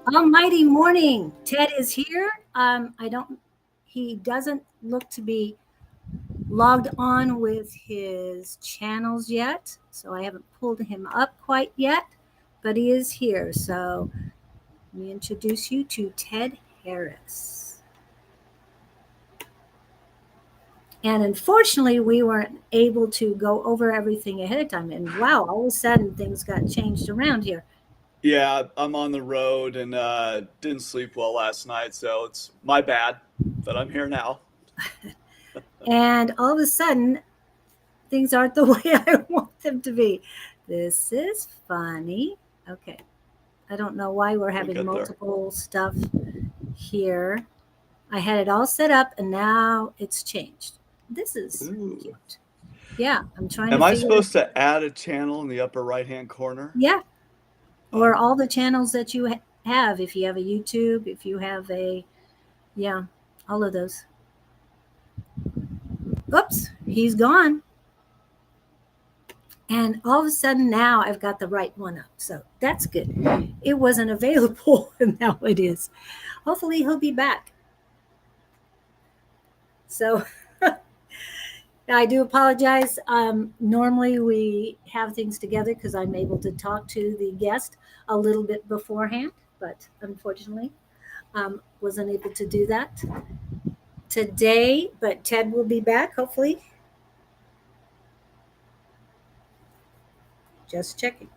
Almighty morning. Ted is here. He doesn't look to be logged on with his channels yet, so I haven't pulled him up quite yet, but he is here. So let me introduce you to Ted Harris. And unfortunately, we weren't able to go over everything ahead of time. And wow, all of a sudden things got changed around here. Yeah, I'm on the road and didn't sleep well last night, so it's my bad, but I'm here now. And all of a sudden, things aren't the way I want them to be. This is funny. Okay. I don't know why we're We'll having get there. multiple stuff here. I had it all set up and now it's changed. This is Ooh. cute. Yeah, I'm trying to Am I figure it. supposed to add a channel in the upper right-hand corner? Yeah, or Oh, all the channels that you have. If you have a YouTube, if you have a, yeah, all of those. Oops, he's gone. And all of a sudden now I've got the right one up. So that's good. It wasn't available and now it is. Hopefully he'll be back. So I do apologize. Normally we have things together because I'm able to talk to the guest a little bit beforehand, but unfortunately wasn't able to do that today. But Ted will be back, hopefully. Just checking.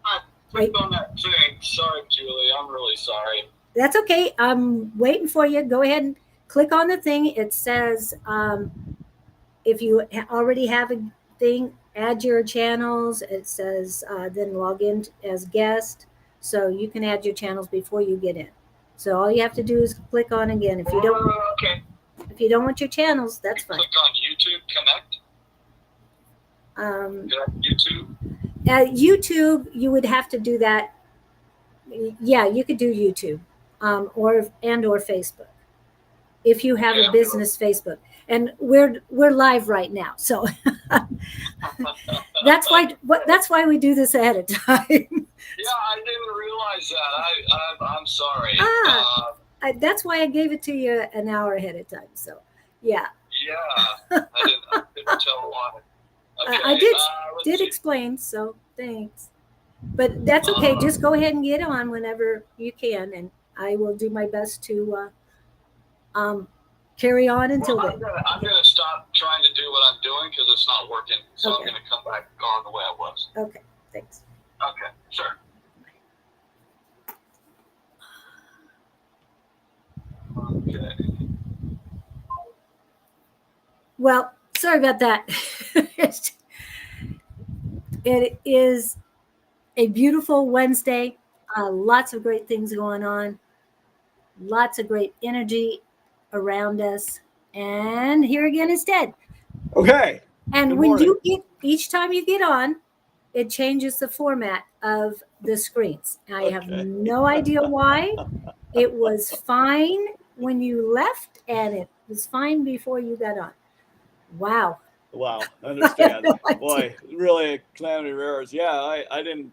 I clicked on that thing. Sorry, Julie. I'm really sorry. That's okay. I'm waiting for you. Go ahead and click on the thing. It says if you already have a thing, add your channels. It says then log in as guest. So you can add your channels before you get in. So all you have to do is click on again. If you don't, Okay. if you don't want your channels, that's fine. Click on YouTube Connect. YouTube. YouTube, you would have to do that. Yeah, you could do YouTube, or Facebook if you have a business Facebook. And we're live right now, so that's why we do this ahead of time. Yeah, I didn't realize that. I'm sorry. That's why I gave it to you an hour ahead of time. So, yeah. Yeah, I didn't tell why. Okay, I did explain, so thanks. But that's okay. Just go ahead and get on whenever you can, and I will do my best to carry on until then. I'm gonna stop trying to do what I'm doing because it's not working. So okay. I'm gonna come back on the way I was. Okay, thanks. Okay, sure. Okay. Well, sorry about that. It is a beautiful Wednesday. Lots of great things going on. Lots of great energy around us. And here again is Ted. okay. And Good when morning. you get, each time you get on, it changes the format of the screens. I have no idea why. It was fine when you left, and it was fine before you got on. Wow. Wow, I understand. No idea. Boy, really a calamity of errors. Yeah, I didn't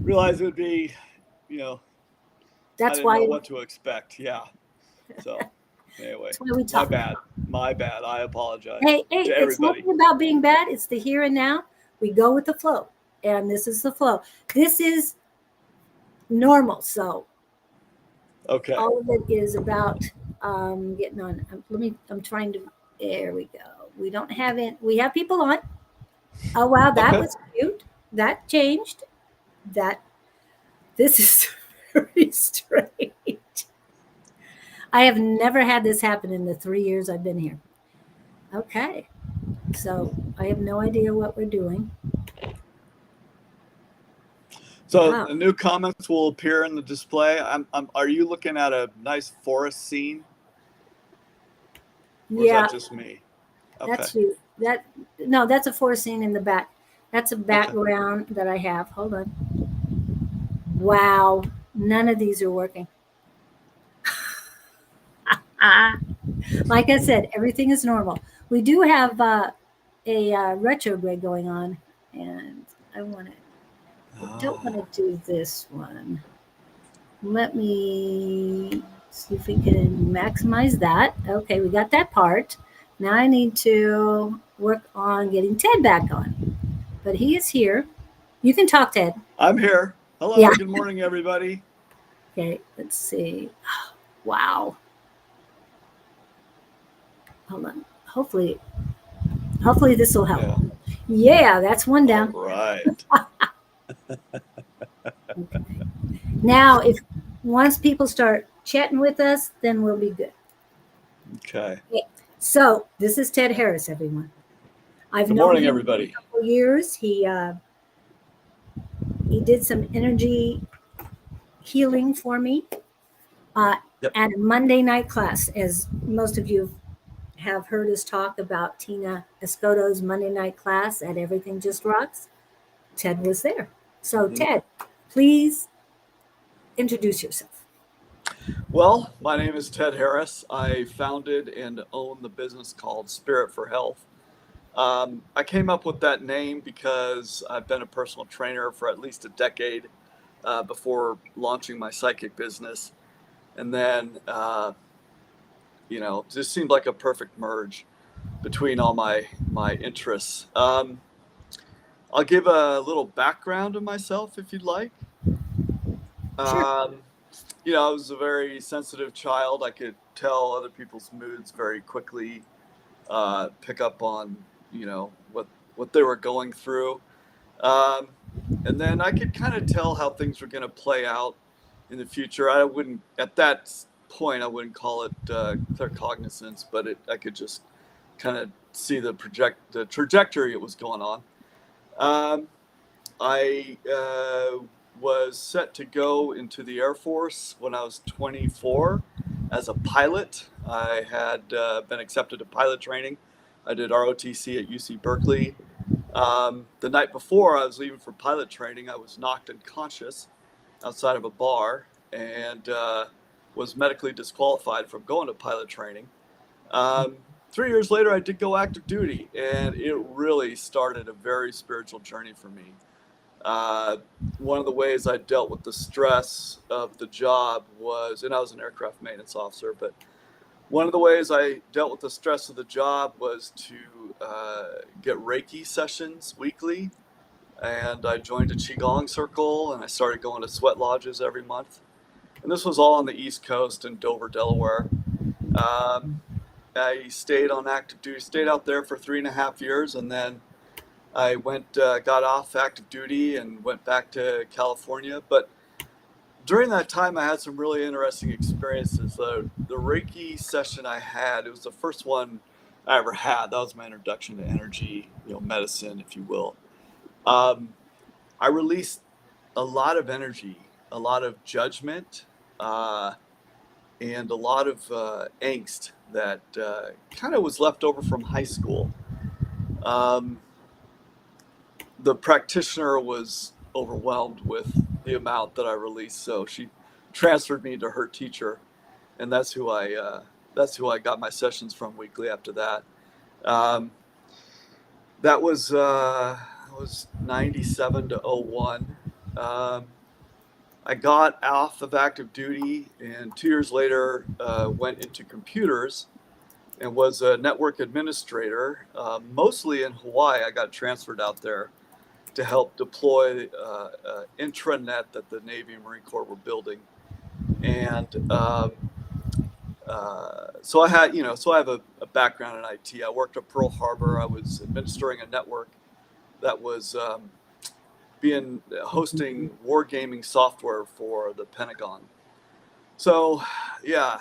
realize it would be, I That's didn't why know what to expect. Yeah. So anyway, that's why we talk. My bad. I apologize. Hey, to it's everybody. nothing about being bad. It's the here and now. We go with the flow, and this is the flow. This is normal. So Okay. all of it is about getting on. I'm trying to. There we go. We don't have it. We have people on. Oh wow, that Okay. was cute. That changed. That this is very strange. I have never had this happen in the 3 years I've been here. Okay, so I have no idea what we're doing. So Wow. the new comments will appear in the display. Are you looking at a nice forest scene? Or Yeah, is that just me? Okay. that's you. No, that's a forest scene in the back. That's a background that I have. Hold on. Wow, none of these are working. Like I said, everything is normal. We do have a retrograde going on, and I want to I don't want to do this one. Let me see if we can maximize that. Okay, we got that part. Now I need to work on getting Ted back on. But he is here. You can talk, Ted. I'm here. Hello. Yeah. Good morning, everybody. Okay, let's see. Wow. Hold on. Hopefully this will help. Yeah, that's one down. All right. Okay. Now, if once people start chatting with us, then we'll be good. Okay. So this is Ted Harris, everyone. I've Good known morning, him everybody. for a couple years. He did some energy healing for me Yep. at a Monday night class, as most of you have heard us talk about Tina Escoto's Monday night class at Everything Just Rocks. Ted was there. So, Ted, please introduce yourself. Well, my name is Ted Harris. I founded and own the business called Spirit for Health. I came up with that name because I've been a personal trainer for at least a decade before launching my psychic business. And then, just seemed like a perfect merge between all my interests. I'll give a little background of myself if you'd like. Sure. I was a very sensitive child. I could tell other people's moods very quickly, pick up on, what they were going through. Um, and then I could kind of tell how things were going to play out in the future. At that point, I wouldn't call it claircognizance, but I could just kind of see the trajectory it was going on. Um, I was set to go into the Air Force when I was 24 as a pilot. I had been accepted to pilot training. I did ROTC at UC Berkeley. The night before I was leaving for pilot training, I was knocked unconscious outside of a bar and was medically disqualified from going to pilot training. 3 years later, I did go active duty, and it really started a very spiritual journey for me. One of the ways I dealt with the stress of the job was, and I was an aircraft maintenance officer, but one of the ways I dealt with the stress of the job was to get Reiki sessions weekly. And I joined a Qigong circle and I started going to sweat lodges every month. And this was all on the East Coast in Dover, Delaware. I stayed on active duty, stayed out there for 3.5 years, and then I got off active duty and went back to California. But during that time, I had some really interesting experiences. The Reiki session I had, it was the first one I ever had. That was my introduction to energy, medicine, if you will. I released a lot of energy, a lot of judgment, and a lot of angst that kind of was left over from high school. Um, the practitioner was overwhelmed with the amount that I released, so she transferred me to her teacher, and that's who I got my sessions from weekly after that. Um, that was 97 to 01. I got off of active duty, and 2 years later went into computers and was a network administrator, mostly in Hawaii. I got transferred out there to help deploy intranet that the Navy and Marine Corps were building. And so I have a background in IT. I worked at Pearl Harbor. I was administering a network that was hosting wargaming software for the Pentagon. So, yeah.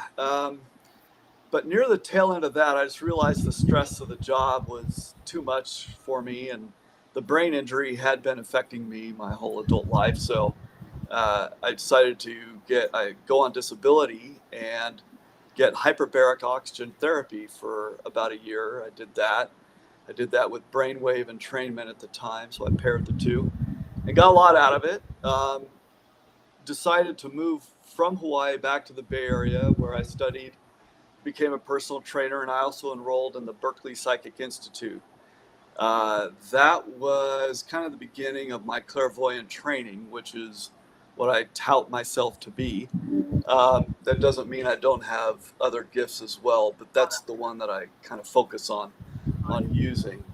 But near the tail end of that, I just realized the stress of the job was too much for me, and the brain injury had been affecting me my whole adult life. So I decided to go on disability and get hyperbaric oxygen therapy for about a year. I did that. I did that with brainwave entrainment at the time, so I paired the two and got a lot out of it. Decided to move from Hawaii back to the Bay Area where I studied, became a personal trainer, and I also enrolled in the Berkeley Psychic Institute. That was kind of the beginning of my clairvoyant training, which is what I tout myself to be. That doesn't mean I don't have other gifts as well, but that's the one that I kind of focus on using.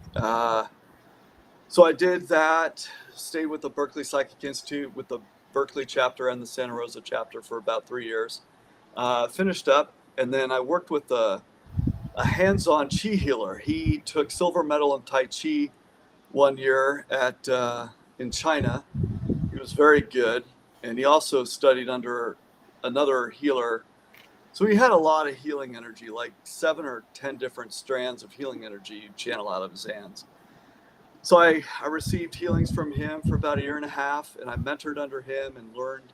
So I did that, stayed with the Berkeley Psychic Institute with the Berkeley chapter and the Santa Rosa chapter for about 3 years. Finished up, and then I worked with a hands-on chi healer. He took silver medal in Tai Chi 1 year at in China. He was very good, and he also studied under another healer. So he had a lot of healing energy, like 7 or 10 different strands of healing energy you channel out of his hands. So I received healings from him for about 1.5 years, and I mentored under him and learned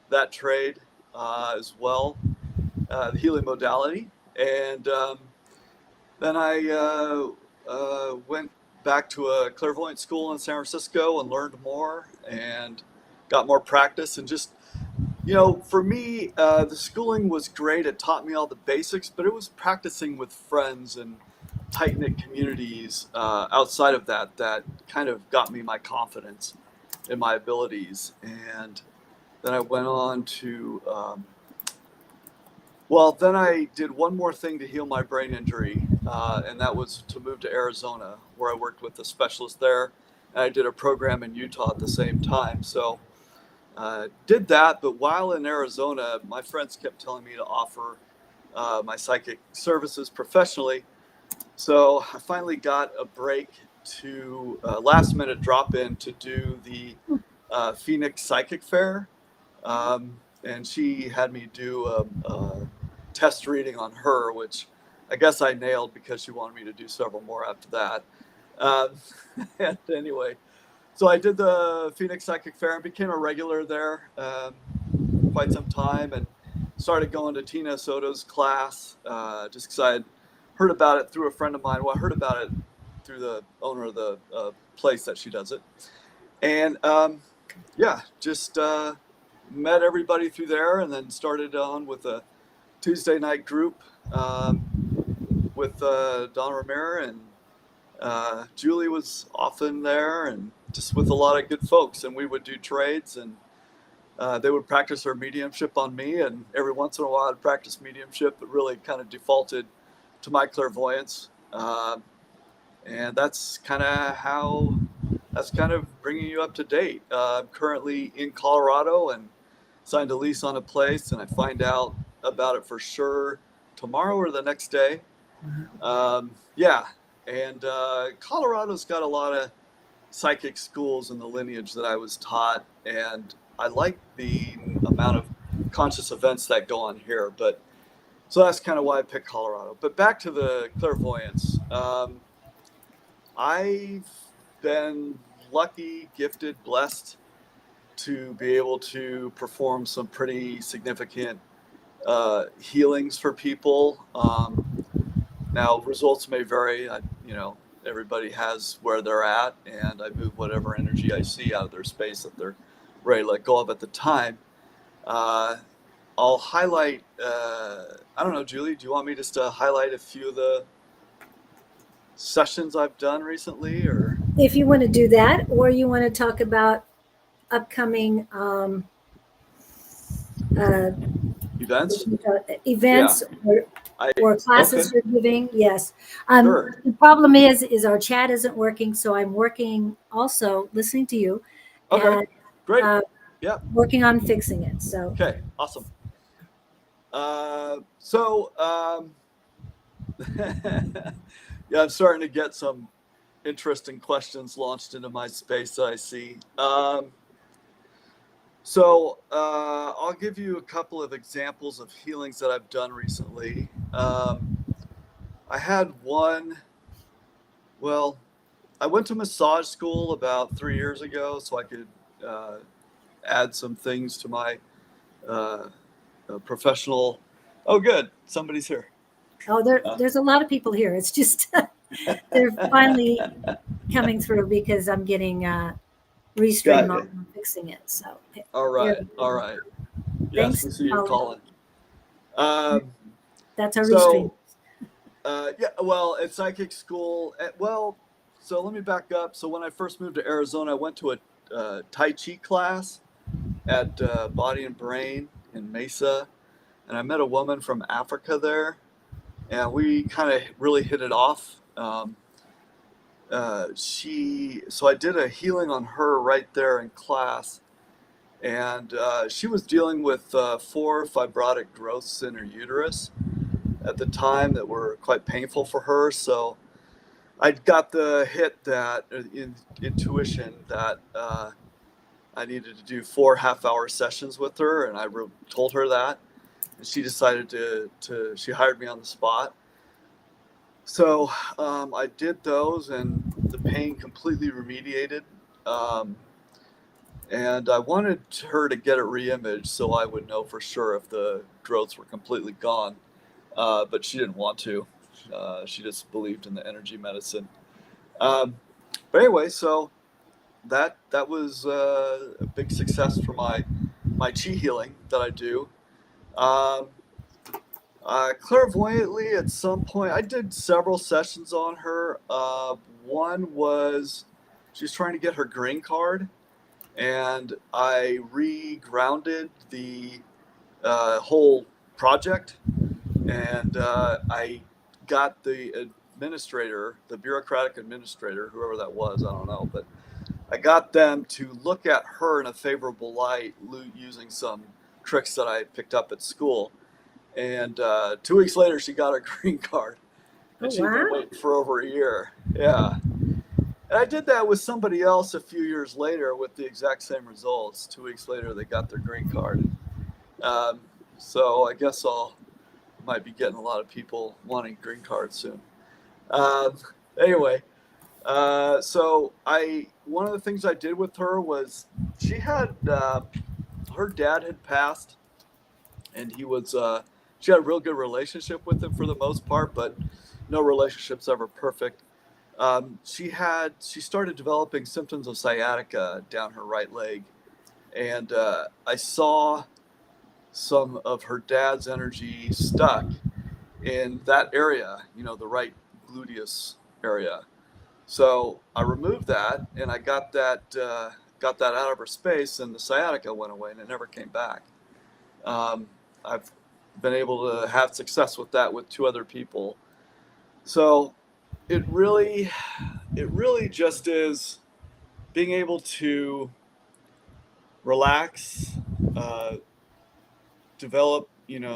that trade as well, the healing modality. And then I went back to a clairvoyant school in San Francisco and learned more and got more practice. And just, for me, the schooling was great. It taught me all the basics, but it was practicing with friends and tight-knit communities outside of that kind of got me my confidence in my abilities. And then I went on to, then I did one more thing to heal my brain injury, and that was to move to Arizona, where I worked with a specialist there. And I did a program in Utah at the same time. So did that, but while in Arizona, my friends kept telling me to offer my psychic services professionally. So I finally got a break to last minute drop in to do the Phoenix Psychic Fair. And she had me do a test reading on her, which I guess I nailed because she wanted me to do several more after that. And anyway, so I did the Phoenix Psychic Fair and became a regular there quite some time, and started going to Tina Soto's class just because I had heard about it through a friend of mine. Well, I heard about it through the owner of the place that she does it. And just met everybody through there, and then started on with a Tuesday night group with Don Ramiro, and Julie was often there, and just with a lot of good folks. And we would do trades, and they would practice their mediumship on me, and every once in a while I'd practice mediumship, but really kind of defaulted to my clairvoyance. And that's kind of bringing you up to date. I'm currently in Colorado and signed a lease on a place, and I find out about it for sure tomorrow or the next day. And Colorado's got a lot of psychic schools in the lineage that I was taught, and I like the amount of conscious events that go on here. But so that's kind of why I picked Colorado. But back to the clairvoyance. I've been lucky, gifted, blessed to be able to perform some pretty significant healings for people. Now, results may vary. Everybody has where they're at, and I move whatever energy I see out of their space that they're ready to let go of at the time. I'll highlight, I don't know, Julie, do you want me just to highlight a few of the sessions I've done recently, or? If you want to do that, or you want to talk about upcoming Events? Events, or classes okay. you're giving. Yes. Sure. The problem is our chat isn't working, so I'm working also listening to you. Okay. And, Great. working on fixing it. So. Okay. Awesome. I'm starting to get some interesting questions launched into my space that I see. I'll give you a couple of examples of healings that I've done recently. I had one, I went to massage school about 3 years ago so I could add some things to my professional. Oh, good. Somebody's here. Oh, there's a lot of people here. It's just they're finally coming through because I'm getting restream on and fixing it. So. All right. Yes, Thanks. we see you calling. That's our restream. At psychic school, So let me back up. So when I first moved to Arizona, I went to a Tai Chi class at Body and Brain in Mesa, and I met a woman from Africa there, and we kind of really hit it off. So I did a healing on her right there in class, and she was dealing with 4 fibrotic growths in her uterus at the time that were quite painful for her. So I got the hit that intuition that I needed to do 4 half-hour sessions with her, and I told her that, and she decided she hired me on the spot. So I did those, and the pain completely remediated. And I wanted her to get it re-imaged so I would know for sure if the growths were completely gone. But she didn't want to. She just believed in the energy medicine. But anyway, so that was a big success for my chi healing that I do. Um, Clairvoyantly, at some point, I did several sessions on her. One was she was trying to get her green card, and I re-grounded the whole project, and I got the administrator, the bureaucratic administrator, whoever that was, I don't know, but I got them to look at her in a favorable light using some tricks that I picked up at school. And 2 weeks later, she got her green card, Oh, and she'd been wow. waiting for over a year. Yeah. And I did that with somebody else a few years later with the exact same results. 2 weeks later, they got their green card. So I guess might be getting a lot of people wanting green cards soon. Anyway, so one of the things I did with her was she had her dad had passed, and she had a real good relationship with him for the most part, but no relationship's ever perfect. She started developing symptoms of sciatica down her right leg, and I saw some of her dad's energy stuck in that area, the right gluteus area. So I removed that, and I got that out of her space, and the sciatica went away, and it never came back. I've been able to have success with that with 2 other people. So it really just is being able to relax, develop,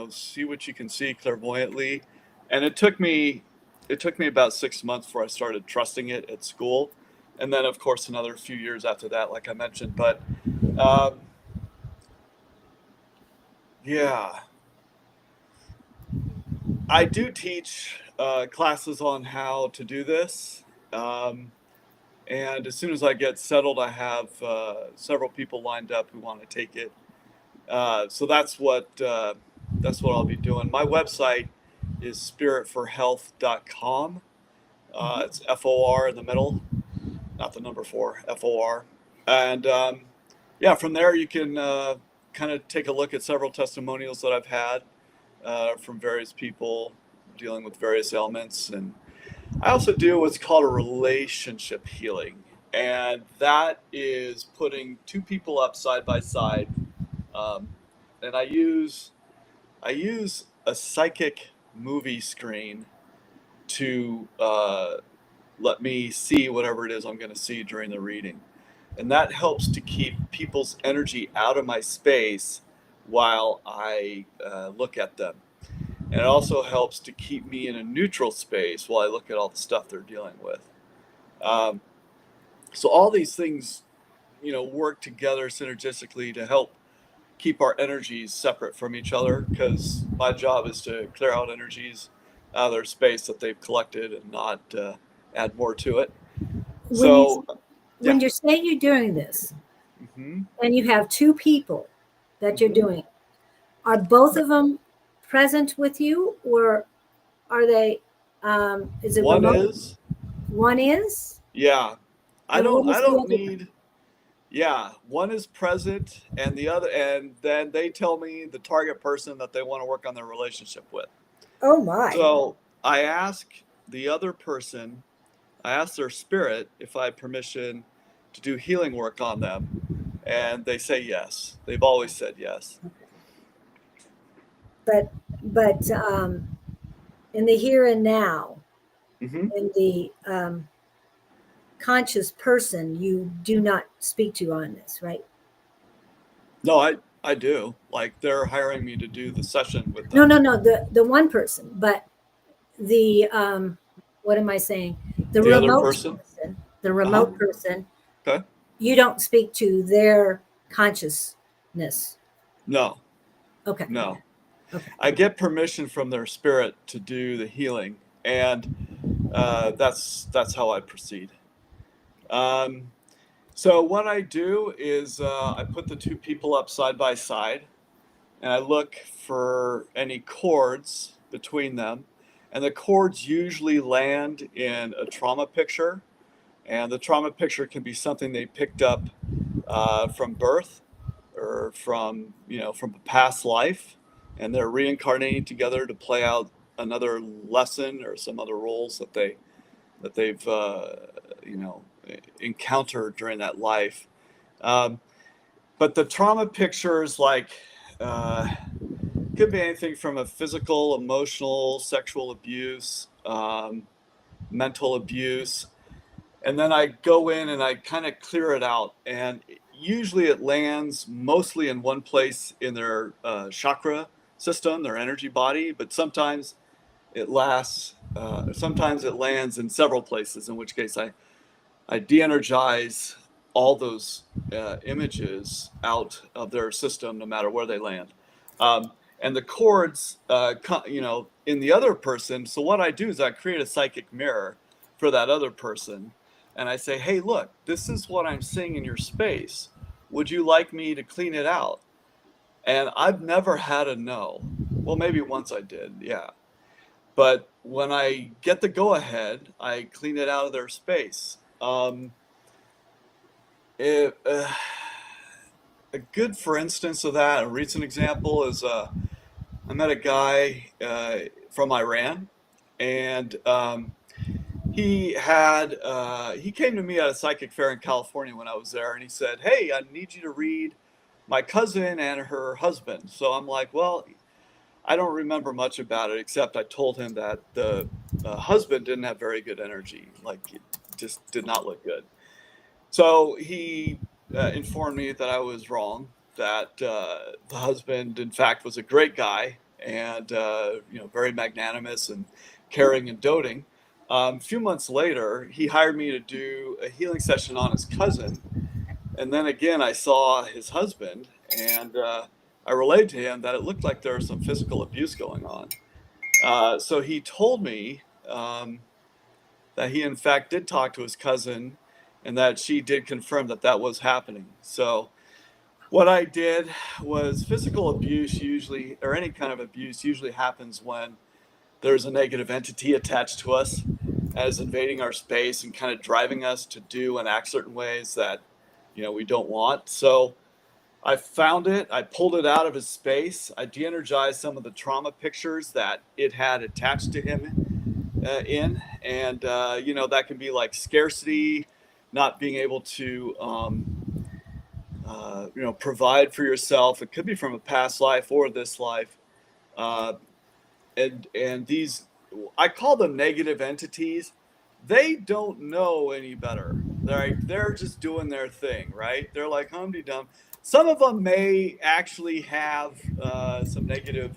see what you can see clairvoyantly. And it took me about 6 months before I started trusting it at school, and then of course another few years after that, like I mentioned. But yeah, I do teach classes on how to do this. And as soon as I get settled, I have several people lined up who want to take it. So that's what I'll be doing. My website is spiritforhealth.com. It's FOR in the middle, not the number 4, FOR. And yeah, from there you can kind of take a look at several testimonials that I've had from various people dealing with various ailments. And I also do what's called a relationship healing. And that is putting 2 people up side by side. And I use a psychic movie screen to let me see whatever it is I'm going to see during the reading. And that helps to keep people's energy out of my space while I look at them. And it also helps to keep me in a neutral space while I look at all the stuff they're dealing with. So all these things, work together synergistically to help keep our energies separate from each other, because my job is to clear out energies out of their space that they've collected and not add more to it. When you say you're doing this, mm-hmm. and you have 2 people that you're doing, are both of them present with you, or are they? Is it One remote? is. One is. Yeah, I And don't need. Yeah, one is present, and then they tell me the target person that they want to work on their relationship with. Oh my! So I ask the other person. I ask their spirit if I have permission to do healing work on them, and they say yes. They've always said yes. But in the here and now, Mm-hmm. in the conscious person, you do not speak to on this, right? No, I do. Like, they're hiring me to do the session with No, them. no, no. The one person, but the what am I saying? The The other remote person? person, the Uh-huh. remote person. Okay. You don't speak to their consciousness. No, Okay. no. Okay. I get permission from their spirit to do the healing, and that's how I proceed. Um, so what I do is I put the two people up side by side, and I look for any cords between them, and the cords usually land in a trauma picture, and the trauma picture can be something they picked up from birth or from a past life, and they're reincarnating together to play out another lesson or some other roles that they've you know encountered during that life. Um, but the trauma pictures, like, uh, could be anything from a physical, emotional, sexual abuse, mental abuse, and then I go in and I kind of clear it out, and usually it lands mostly in one place in their chakra system, their energy body, but sometimes it lands in several places, in which case I de-energize all those images out of their system, no matter where they land. And the chords, in the other person. So what I do is I create a psychic mirror for that other person, and I say, "Hey, look, this is what I'm seeing in your space. Would you like me to clean it out?" And I've never had a no. Well, maybe once I did, yeah. But when I get the go ahead, I clean it out of their space. It, a good for instance of that, a recent example is I met a guy from Iran, and he came to me at a psychic fair in California when I was there, and he said, "Hey, I need you to read my cousin and her husband." So I'm like, "Well, I don't remember much about it, except I told him that the husband didn't have very good energy, like it just did not look good." So he informed me that I was wrong, that the husband, in fact, was a great guy, and very magnanimous and caring and doting. A few months later, he hired me to do a healing session on his cousin, and then again I saw his husband, and I relayed to him that it looked like there was some physical abuse going on. So he told me that he in fact did talk to his cousin, and that she did confirm that that was happening. So what I did was, physical abuse usually, or any kind of abuse usually, happens when there's a negative entity attached to us as invading our space and kind of driving us to do and act certain ways that we don't want. So I found it, I pulled it out of his space, I de-energized some of the trauma pictures that it had attached to him and that can be like scarcity, not being able to provide for yourself. It could be from a past life or this life, uh, and these, I call them negative entities. They don't know any better. They're just doing their thing, right? They're like Humpty Dum. Some of them may actually have some negative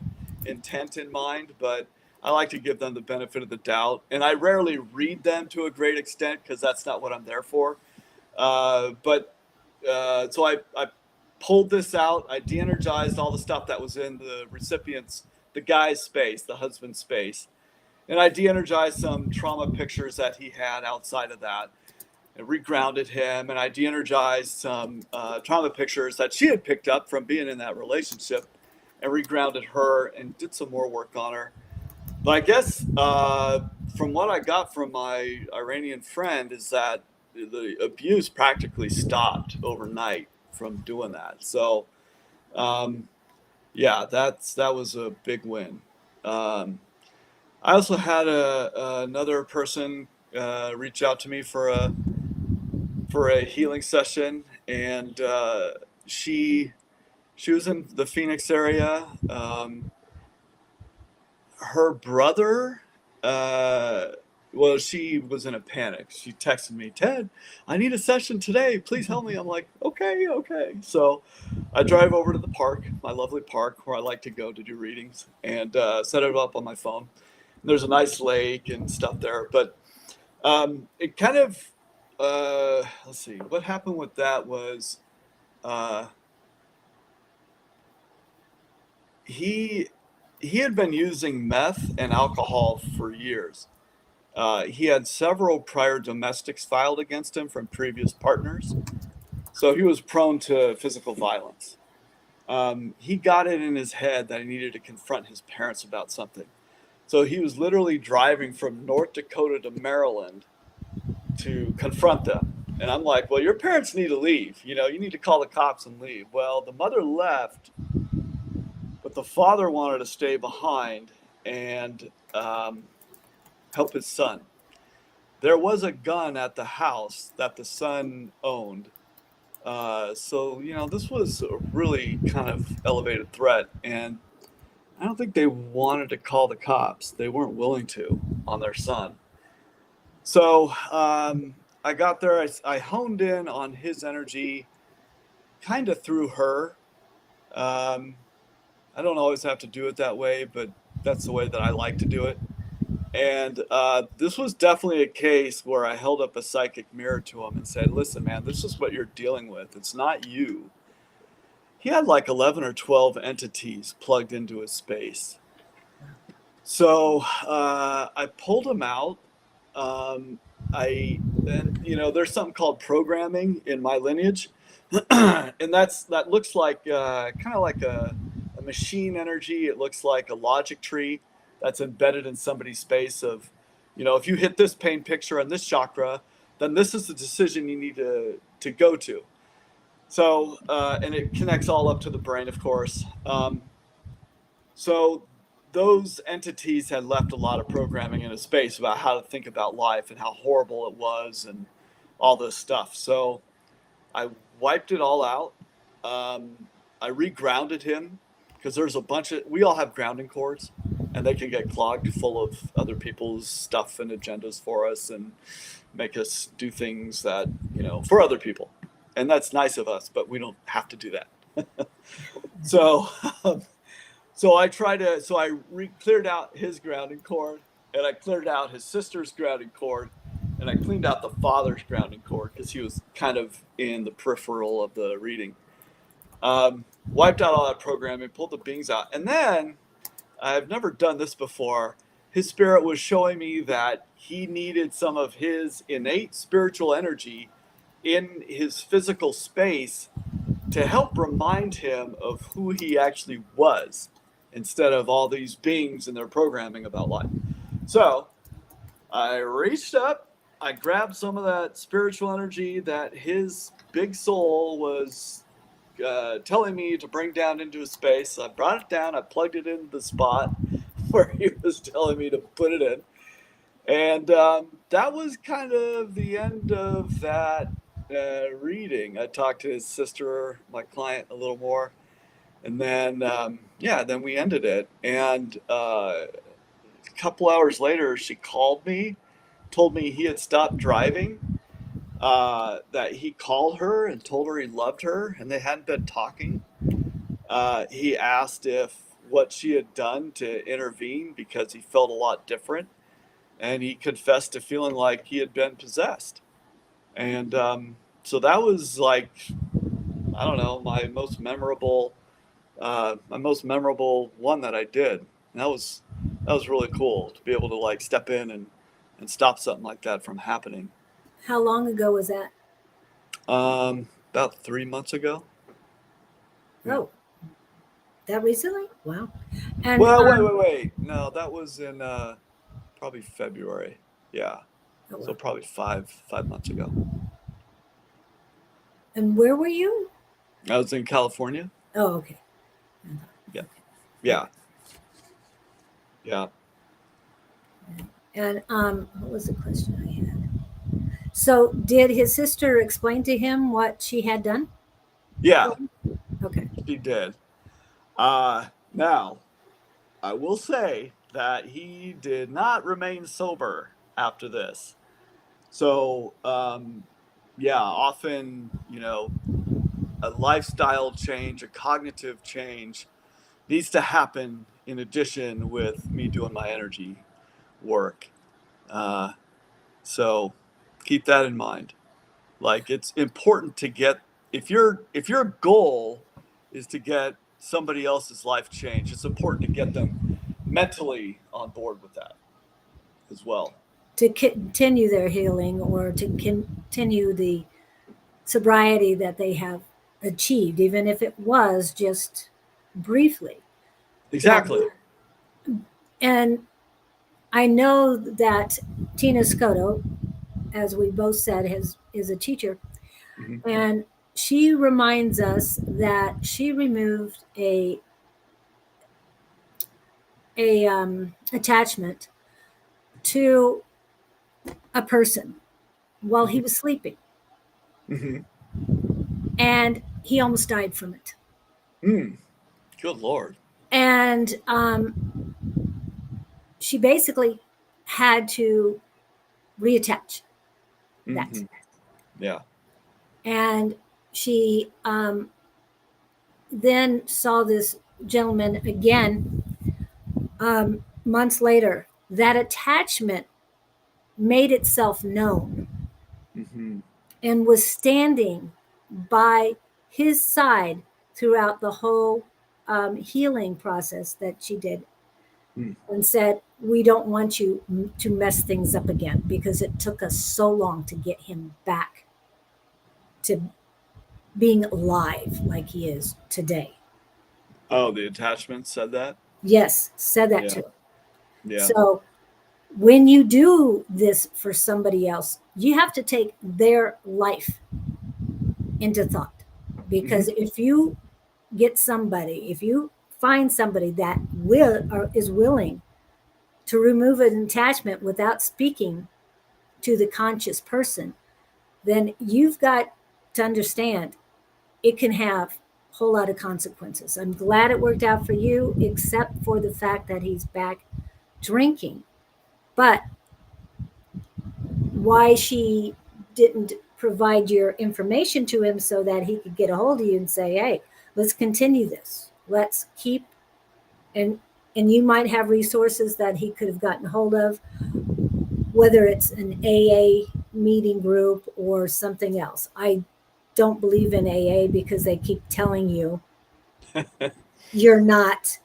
intent in mind, but I like to give them the benefit of the doubt, and I rarely read them to a great extent because that's not what I'm there for. But so I pulled this out. I de-energized all the stuff that was in the recipient's, the guy's space, the husband's space, and I de-energized some trauma pictures that he had outside of that, and regrounded him. And I de-energized some trauma pictures that she had picked up from being in that relationship, and regrounded her, and did some more work on her. But I guess from what I got from my Iranian friend is that the abuse practically stopped overnight from doing that. So um, yeah, that was a big win. I also had another person reach out to me for a healing session, and she was in the Phoenix area. Her brother, well, she was in a panic. She texted me, Ted, I need a session today. Please help me. I'm like, okay. So I drive over to the park, my lovely park where I like to go to do readings, and set it up on my phone. There's a nice lake and stuff there, but it kind of, let's see, what happened with that was he had been using meth and alcohol for years. He had several prior domestics filed against him from previous partners, so he was prone to physical violence. He got it in his head that he needed to confront his parents about something. So he was literally driving from North Dakota to Maryland to confront them. And I'm like, well, your parents need to leave. You need to call the cops and leave. Well, the mother left, but the father wanted to stay behind and help his son. There was a gun at the house that the son owned. So, this was a really kind of elevated threat. And I don't think they wanted to call the cops. They weren't willing to on their son. So I got there. I honed in on his energy kind of through her. I don't always have to do it that way, but that's the way that I like to do it. And this was definitely a case where I held up a psychic mirror to him and said, listen, man, this is what you're dealing with. It's not you. He had like 11 or 12 entities plugged into his space. So I pulled him out. There's something called programming in my lineage. And that looks like kind of like a machine energy. It looks like a logic tree that's embedded in somebody's space of, if you hit this pain picture and this chakra, then this is the decision you need to go to. So, and it connects all up to the brain, of course. So those entities had left a lot of programming in a space about how to think about life and how horrible it was and all this stuff. So I wiped it all out. I regrounded him because there's a bunch of, we all have grounding cords and they can get clogged full of other people's stuff and agendas for us and make us do things that, for other people. And that's nice of us, but we don't have to do that. So I cleared out his grounding cord, and I cleared out his sister's grounding cord, and I cleaned out the father's grounding cord because he was kind of in the peripheral of the reading. Wiped out all that programming, pulled the beings out, and then I've never done this before. His spirit was showing me that he needed some of his innate spiritual energy in his physical space to help remind him of who he actually was instead of all these beings and their programming about life. So I reached up, I grabbed some of that spiritual energy that his big soul was telling me to bring down into his space. I brought it down, I plugged it in the spot where he was telling me to put it in. And that was kind of the end of that reading. I talked to his sister, my client, a little more. And then, then we ended it. And a couple hours later, she called me, told me he had stopped driving, that he called her and told her he loved her, and they hadn't been talking. He asked if what she had done to intervene because he felt a lot different. And he confessed to feeling like he had been possessed. And so that was like, I don't know, my most memorable one that I did. And that was really cool to be able to like step in and stop something like that from happening. How long ago was that? About 3 months ago. Oh, that recently? Wow. And well, wait. No, that was in probably February. Yeah. Oh, wow. So probably five months ago. And where were you? I was in California. Oh, okay. Yeah. And what was the question I had? So, did his sister explain to him what she had done? Yeah, Okay. she did. Now, I will say that he did not remain sober after this. So, yeah, often, a lifestyle change, a cognitive change needs to happen in addition with me doing my energy work. Uh, so keep that in mind. Like it's important to get if your goal is to get somebody else's life changed, it's important to get them mentally on board with that as well. To continue their healing or to continue the sobriety that they have achieved, even if it was just briefly. Exactly. And I know that Tina Scotto, as we both said, is a teacher, Mhm. and she reminds us that she removed a attachment to a person while he was sleeping, Mhm. and he almost died from it. Mm. Good Lord. And she basically had to reattach that, Hmm. Yeah. and she then saw this gentleman again months later. That attachment made itself known Hmm. and was standing by his side throughout the whole healing process that she did, Mm. and said, "We don't want you to mess things up again because it took us so long to get him back to being alive like he is today." Oh, the attachment said that? Yes, said that Yeah. too. Yeah. So when you do this for somebody else, you have to take their life into thought. Hmm. Because if you get somebody, if you find somebody that will or is willing to remove an attachment without speaking to the conscious person, then you've got to understand it can have a whole lot of consequences. I'm glad it worked out for you, except for the fact that he's back drinking. But why she didn't provide your information to him so that he could get a hold of you and say, "Hey, let's continue this. Let's keep," and you might have resources that he could have gotten a hold of, whether it's an AA meeting group or something else. I don't believe in AA because they keep telling you you're not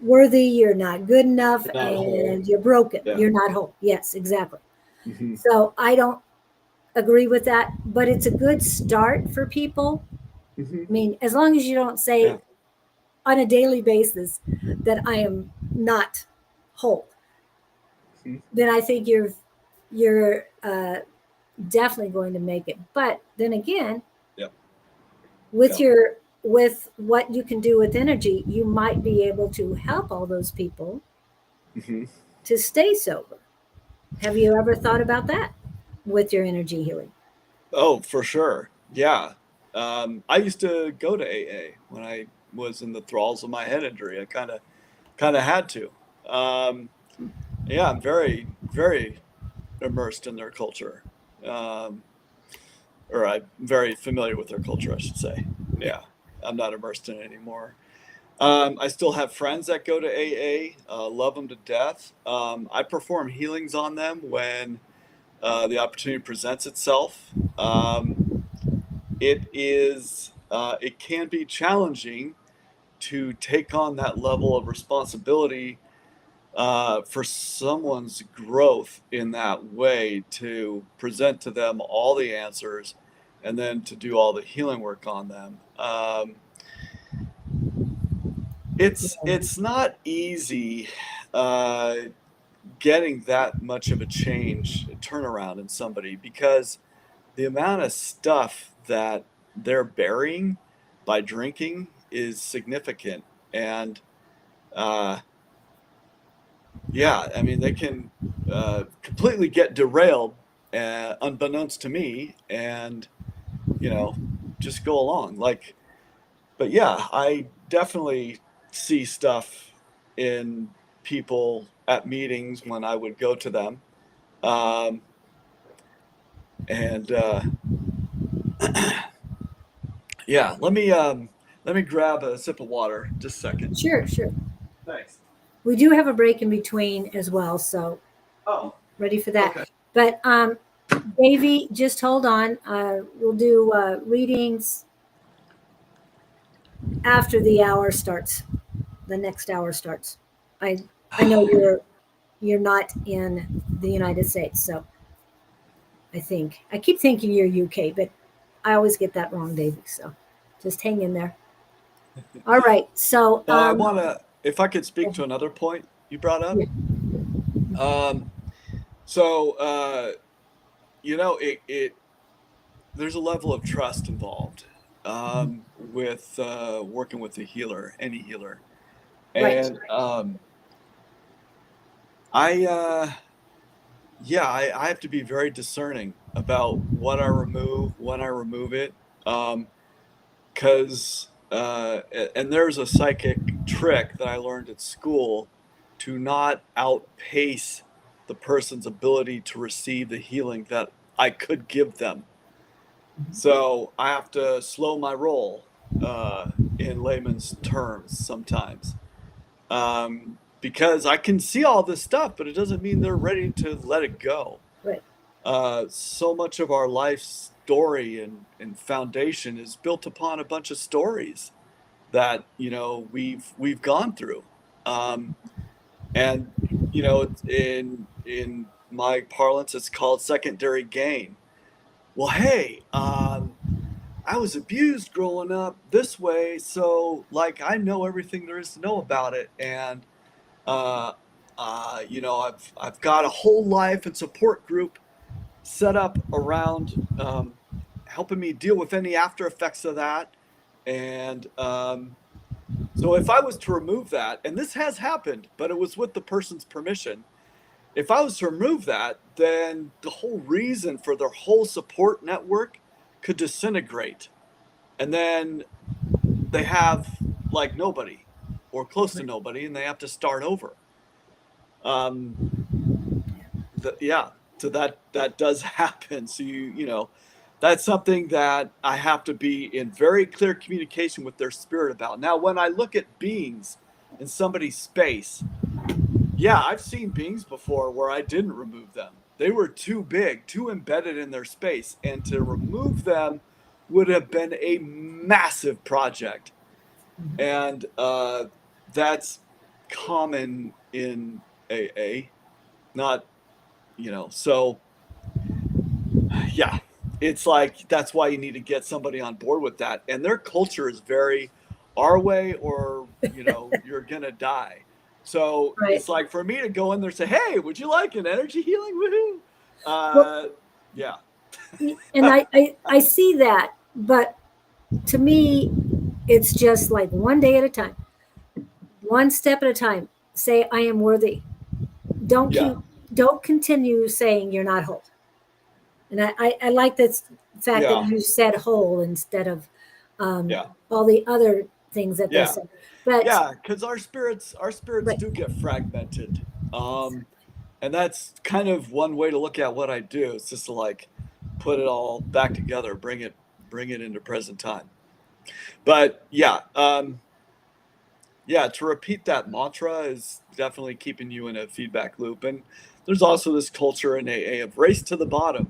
worthy, you're not good enough, Not whole. and you're broken. Yeah. You're not whole. Yes, exactly. Hmm. So I don't agree with that, but it's a good start for people. Hmm. I mean, as long as you don't Yeah. say on a daily basis that I am not whole, Hmm. then I think you're definitely going to make it. But then again, Yeah. with Yeah. your with what you can do with energy, you might be able to help all those people Hmm. to stay sober. Have you ever thought about that with your energy healing? Oh, for sure. Yeah. I used to go to AA when I was in the thralls of my head injury. I kind of had to. Um, yeah, I'm very, very immersed in their culture. Um, or I'm very familiar with their culture, I should say. Yeah. Yeah, I'm not immersed in it anymore. I still have friends that go to AA, love them to death. I perform healings on them when the opportunity presents itself. It can be challenging to take on that level of responsibility for someone's growth in that way, to present to them all the answers and then to do all the healing work on them. It's not easy uh, getting that much of a change, a turnaround in somebody, because the amount of stuff that they're burying by drinking is significant. And uh, yeah, I mean, they can completely get derailed, unbeknownst to me, and just go along. Like, but yeah, I definitely see stuff in people at meetings when I would go to them, um, and yeah. Let me grab a sip of water. Just a second. Sure, sure. Thanks. We do have a break in between as well, so Oh, ready for that. okay. But Davey, just hold on. We'll do readings after the hour starts. The next hour starts. I know you're not in the United States, so I keep thinking you're UK, but I always get that wrong, Davey. So just hang in there. All right. So Now I want to, if I could speak to another point you brought up. yeah. Um, so it there's a level of trust involved with working with a healer, any healer, Right. and I yeah, I have to be very discerning about what I remove, when I remove it, because and there's a psychic trick that I learned at school to not outpace the person's ability to receive the healing that I could give them. So I have to slow my roll in layman's terms sometimes, because I can see all this stuff, but it doesn't mean they're ready to let it go. Right. So much of our life story and foundation is built upon a bunch of stories that we've gone through, and in my parlance, it's called secondary gain. Well, hey, I was abused growing up this way, so like I know everything there is to know about it, and uh, I've got a whole life and support group set up around helping me deal with any after effects of that, and so if I was to remove that, and this has happened, but it was with the person's permission. If I was to remove that, then the whole reason for their whole support network could disintegrate. And then they have like nobody or close to nobody, and they have to start over. Yeah, so that does happen. So that's something that I have to be in very clear communication with their spirit about. Now, when I look at beings in somebody's space, yeah, I've seen beings before where I didn't remove them. They were too big, too embedded in their space, and to remove them would have been a massive project. And that's common in AA. Not, so yeah, it's like that's why you need to get somebody on board with that. And their culture is very our way or, you're going to die. So Right. it's like for me to go in there and say, hey, would you like an energy healing? Woohoo. Well, Yeah. and I see that, but to me, it's just like one day at a time, one step at a time. Say I am worthy. Don't Yeah. keep don't continue saying you're not whole. And I like this fact that Yeah. you said whole instead of Yeah. all the other things that they Yeah. said. But Yeah. Because our spirits right, do get fragmented. And that's kind of one way to look at what I do. It's just to like put it all back together, bring it into present time. But yeah, to repeat that mantra is definitely keeping you in a feedback loop. And there's also this culture in AA of race to the bottom,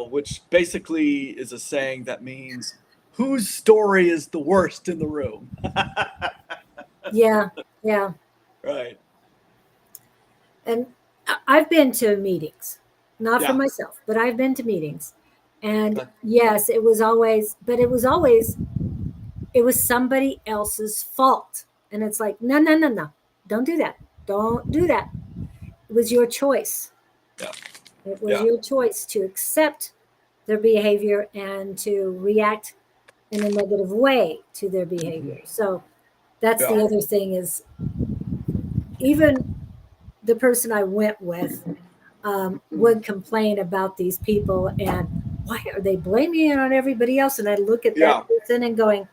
which basically is a saying that means whose story is the worst in the room. yeah, yeah. Right. And I've been to meetings, not for Yeah. myself, but I've been to meetings. And Okay. yes, it was somebody else's fault. And it's like, no, no, no, no. Don't do that. Don't do that. It was your choice. Yeah. It was Yeah. your choice to accept their behavior and to react in a negative way to their behavior. So that's Yeah. the other thing is even the person I went with would complain about these people and why are they blaming it on everybody else? And I look at that person and going,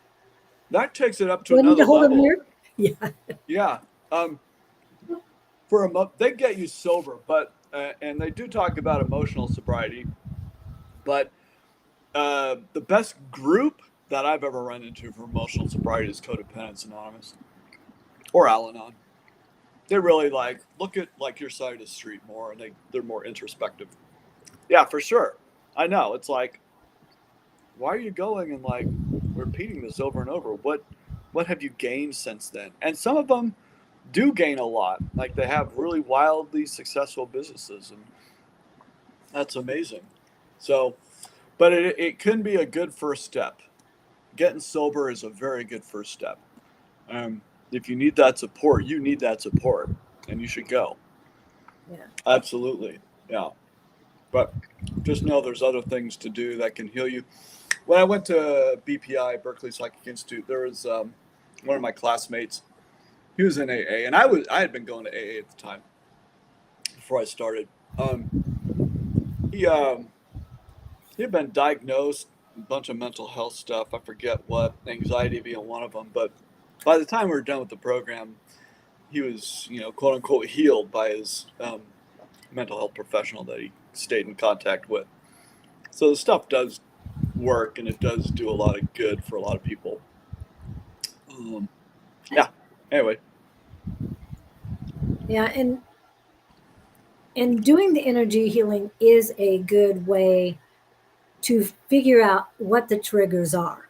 that takes it up to do I need another to hold them level. here? Yeah. Yeah. For a month, they get you sober, but and they do talk about emotional sobriety, but the best group that I've ever run into for emotional sobriety is Codependence Anonymous or Al-Anon. They really look at your side of the street more, and they're more introspective. Yeah, for sure. I know. It's like, why are you going and repeating this over and over? What have you gained since then? And some of them do gain a lot. Like they have really wildly successful businesses, and that's amazing. So, but it can be a good first step. Getting sober is a very good first step. If you need that support, you need that support, and you should go. Yeah. Absolutely. Yeah. But just know there's other things to do that can heal you. When I went to BPI, Berkeley Psychic Institute, there was one of my classmates. He was in AA, and I had been going to AA at the time before I started. He had been diagnosed a bunch of mental health stuff. I forget what, anxiety being one of them. But by the time we were done with the program, he was, quote unquote, healed by his mental health professional that he stayed in contact with. So the stuff does work, and it does do a lot of good for a lot of people. Yeah. Anyway. Yeah, and doing the energy healing is a good way to figure out what the triggers are.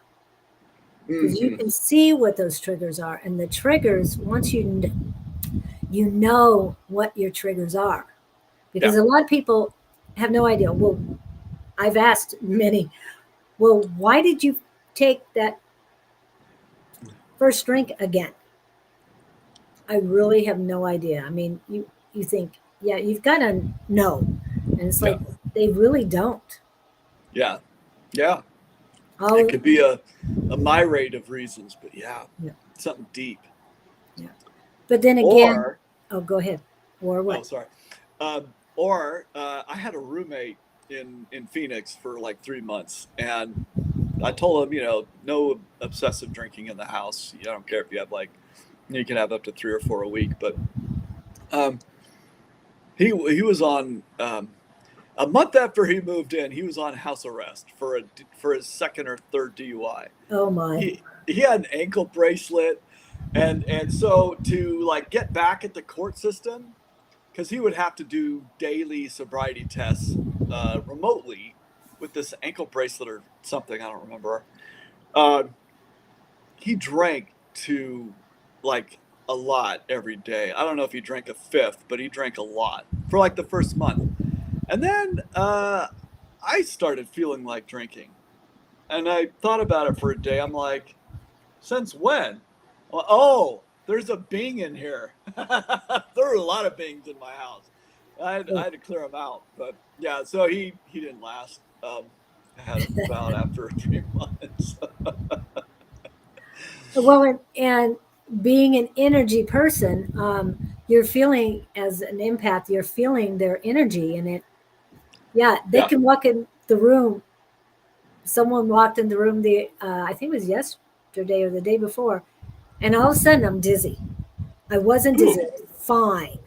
Because you can see what those triggers are, and the triggers, once you know what your triggers are, because a lot of people have no idea. Well, I've asked many, well, why did you take that first drink again? I really have no idea. I mean, you think, yeah, you've got to know, and it's like they really don't. Yeah. It could be a myriad of reasons, but something deep. Yeah. But then again, go ahead. Or what? Oh, sorry. I had a roommate in Phoenix for 3 months, and I told him, no obsessive drinking in the house. I don't care if you have you can have up to 3 or 4 a week, but he was on a month after he moved in. He was on house arrest for his second or third DUI. Oh my! He had an ankle bracelet, and so to get back at the court system, because he would have to do daily sobriety tests remotely with this ankle bracelet or something, I don't remember. He drank to a lot every day. I don't know if he drank a fifth, but he drank a lot for the first month. And then I started feeling like drinking. And I thought about it for a day. I'm like, since when? Well, oh, there's a Bing in here. There were a lot of Bings in my house. I had to clear them out. But yeah, so he didn't last. I had him found after 3 months. Well, and being an energy person, you're feeling as an empath, you're feeling their energy in it. Yeah, they can walk in the room. Someone walked in the room I think it was yesterday or the day before, and all of a sudden I'm dizzy. I wasn't dizzy. I was fine.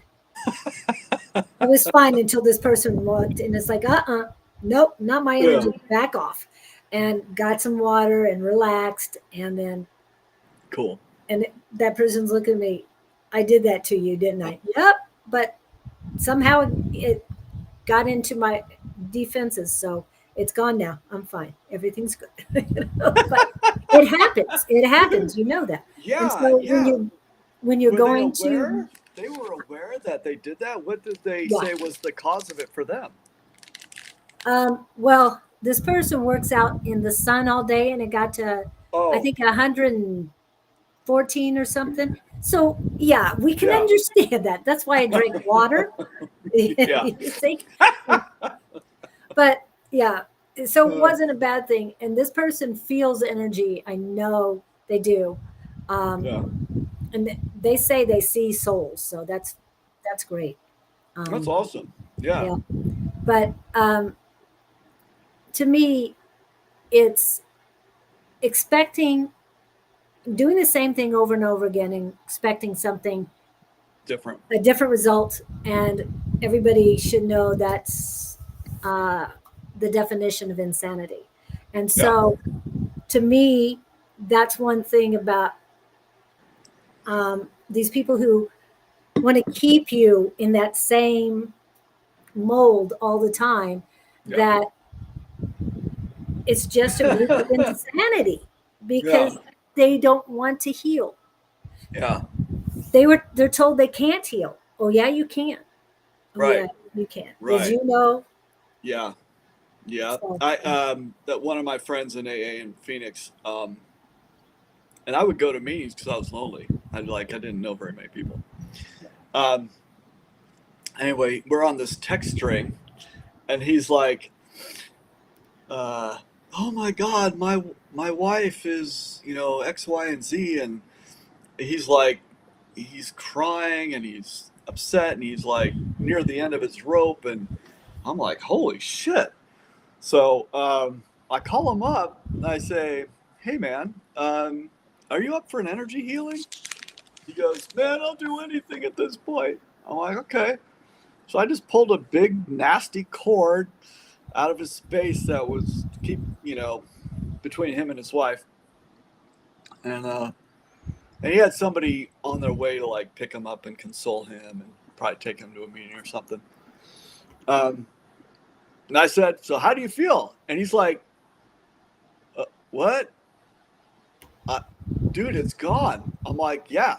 I was fine until this person walked, and it's like, nope, not my energy. Back off, and got some water and relaxed, and then cool. And that person's looking at me. I did that to you, didn't I? Yep. But somehow it got into my defenses, so it's gone now. I'm fine. Everything's good. But it happens. It happens. You know that. Yeah. And so when you're going to, they were aware that they did that. What did they say was the cause of it for them? Well, this person works out in the sun all day, and it got to I think 114 or something. So yeah, we can understand that. That's why I drink water. But yeah, so it wasn't a bad thing. And this person feels energy. I know they do. And they say they see souls. So that's great. That's awesome. Yeah. But to me, it's doing the same thing over and over again and expecting something Different. a different result, and everybody should know that's the definition of insanity. And so to me, that's one thing about these people who want to keep you in that same mold all the time, that it's just a group of insanity because they don't want to heal. Yeah. They're told they can't heal. Oh yeah, you can. Oh, Right. yeah, you can. Right. As you know. Yeah. Yeah. So, That one of my friends in AA in Phoenix, and I would go to meetings because I was lonely. I didn't know very many people. Anyway, we're on this text string, and he's like, "Oh my God, my wife is X, Y, and Z," and he's like, he's crying and he's upset and he's like near the end of his rope, and I'm like, "Holy shit!" So I call him up and I say, "Hey man, are you up for an energy healing?" He goes, "Man, I'll do anything at this point." I'm like, "Okay." So I just pulled a big nasty cord out of his space that was between him and his wife, and he had somebody on their way to like pick him up and console him and probably take him to a meeting or something. And I said, "So how do you feel?" And he's like, "What? Dude, it's gone." I'm like, "Yeah,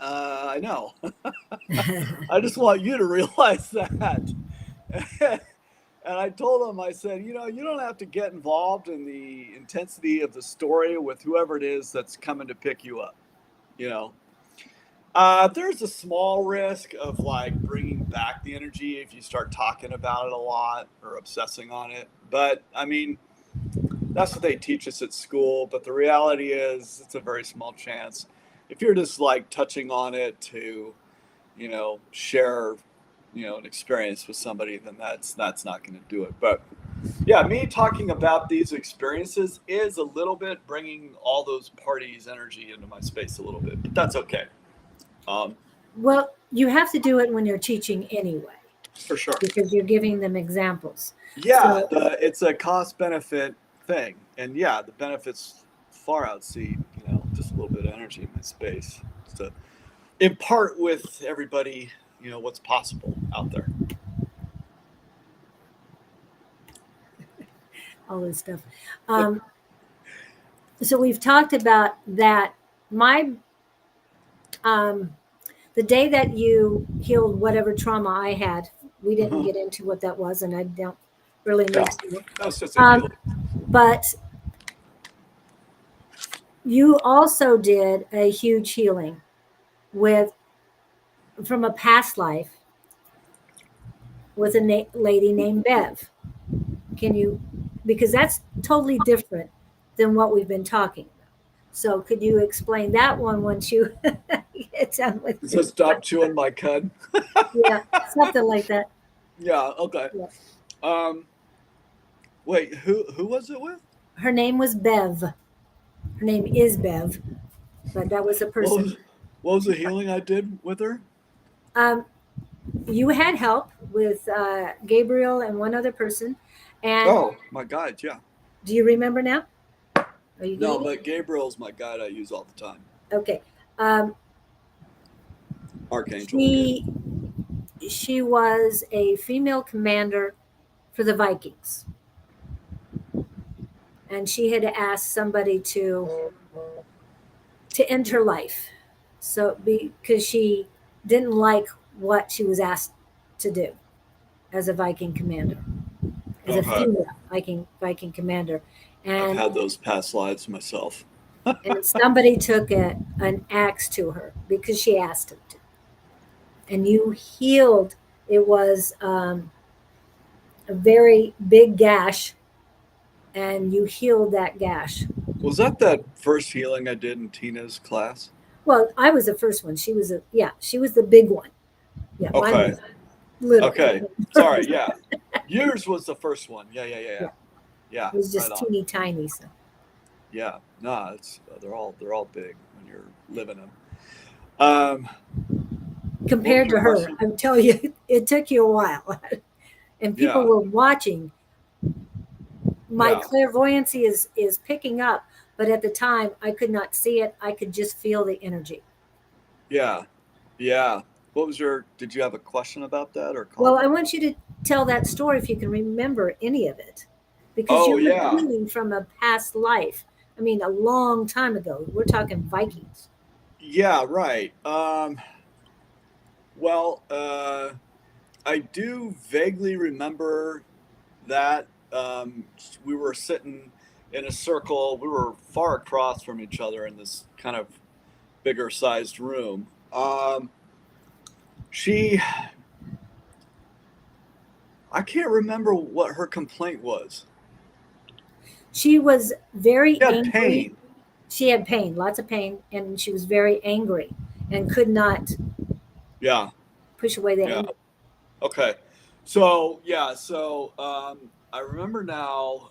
I know." I just want you to realize that. And I told him, I said, you don't have to get involved in the intensity of the story with whoever it is that's coming to pick you up. There's a small risk of like bringing back the energy if you start talking about it a lot or obsessing on it. But I mean, that's what they teach us at school. But the reality is it's a very small chance. If you're just like touching on it to, share, an experience with somebody, then that's not going to do it. But yeah, me talking about these experiences is a little bit bringing all those parties' energy into my space a little bit, but that's okay. Well, you have to do it when you're teaching anyway. For sure. Because you're giving them examples. Yeah, it's a cost-benefit thing. And yeah, the benefits far outseed, just a little bit of energy in my space. To impart with everybody, what's possible out there. All this stuff. So we've talked about that. The day that you healed whatever trauma I had, we didn't get into what that was, and I don't really need to. That's just a but you also did a huge healing from a past life with a lady named Bev. Because that's totally different than what we've been talking about. So could you explain that one once you get done with it? So stop chewing my cud. Yeah, something like that. Yeah, okay. Yeah. Wait, who was it with? Her name was Bev. Her name is Bev, but that was a person. What was the healing I did with her? You had help with Gabriel and one other person. And oh, my guide, yeah. Do you remember now? No, but Gabriel's my guide I use all the time. Okay. Archangel. She was a female commander for the Vikings. And she had asked somebody to end her life. So because she didn't like what she was asked to do as a Viking commander. As a female Viking commander. And I've had those past lives myself. And somebody took an axe to her because she asked him to. And you healed. It was a very big gash, and you healed that gash. Was that first healing I did in Tina's class? Well, I was the first one. She was the big one. Yeah. Okay. little. Okay. Sorry. Yeah. Yours was the first one. Yeah. Yeah. Yeah. It was just Right on. teeny tiny. So Yeah. No, it's they're all big when you're living them. What was compared to your her, question? I'm telling you, it took you a while, and people Yeah. were watching. My Yeah. clairvoyancy is picking up, but at the time I could not see it. I could just feel the energy. Yeah. Yeah. What was your? Did you have a question about that or Well, I comment? want you to tell that story if you can remember any of it, because Oh you were yeah. healing from a past life. I mean, a long time ago. We're talking Vikings. Yeah. Right. Well, I do vaguely remember that we were sitting in a circle. We were far across from each other in this kind of bigger sized room. She, I can't remember what her complaint was. She was very She had angry. pain. She had pain, lots of pain, and she was very angry and could not Yeah, push away the yeah. anger. Okay. So yeah, I remember now.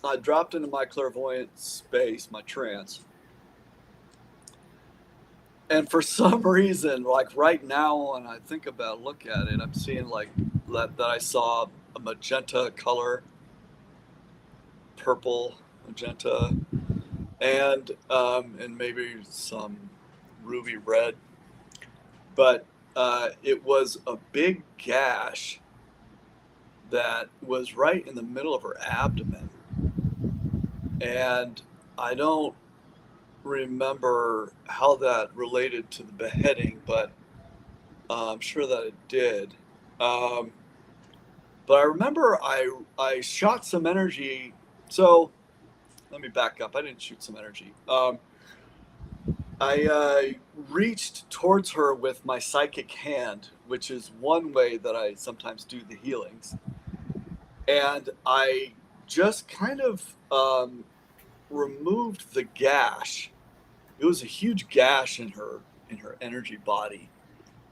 I dropped into my clairvoyant space, my trance, and for some reason, like right now, when I think about look at it, I'm seeing like that I saw a magenta color, purple magenta, and maybe some ruby red, but it was a big gash that was right in the middle of her abdomen, and I don't remember how that related to the beheading, but I'm sure that it did. Um, but I remember I shot some energy. So let me back up. I didn't shoot some energy. I reached towards her with my psychic hand, which is one way that I sometimes do the healings, and I just kind of removed the gash. It was a huge gash in her energy body,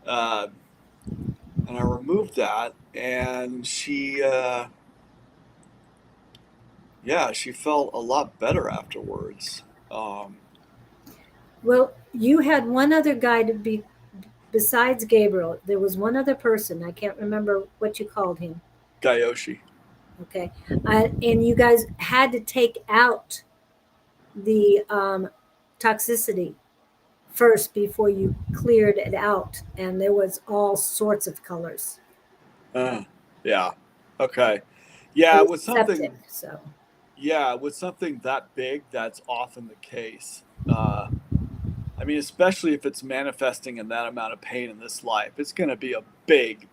uh, and I removed that, and she felt a lot better afterwards. Um, Well, you had one other guy to be besides Gabriel. There was one other person. I can't remember what you called him. Gayoshi. Okay, and you guys had to take out the toxicity first before you cleared it out, and there was all sorts of colors. Uh, yeah. Okay. It Yeah, was septic, so with something that big, that's often the case. I mean, especially if it's manifesting in that amount of pain in this life, it's going to be a big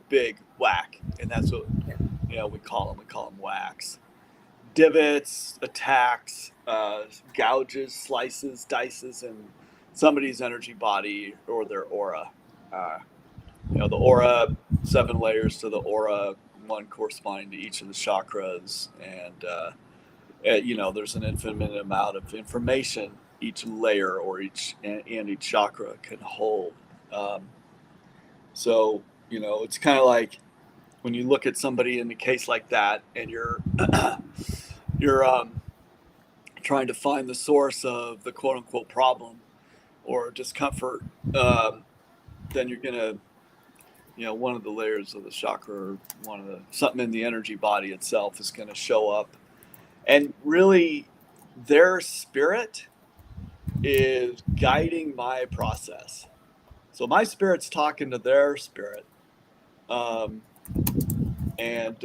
whack, and that's what yeah. we call them. We call them whacks, divots, attacks, gouges, slices, dices in somebody's energy body or their aura. Uh, the aura, 7 layers to the aura, one corresponding to each of the chakras, and there's an infinite amount of information each layer or each chakra can hold. Um, so it's kind of like when you look at somebody in a case like that, and you're trying to find the source of the quote unquote problem or discomfort, then you're gonna one of the layers of the chakra or something in the energy body itself is going to show up, and really their spirit is guiding my process. So my spirit's talking to their spirit, um, and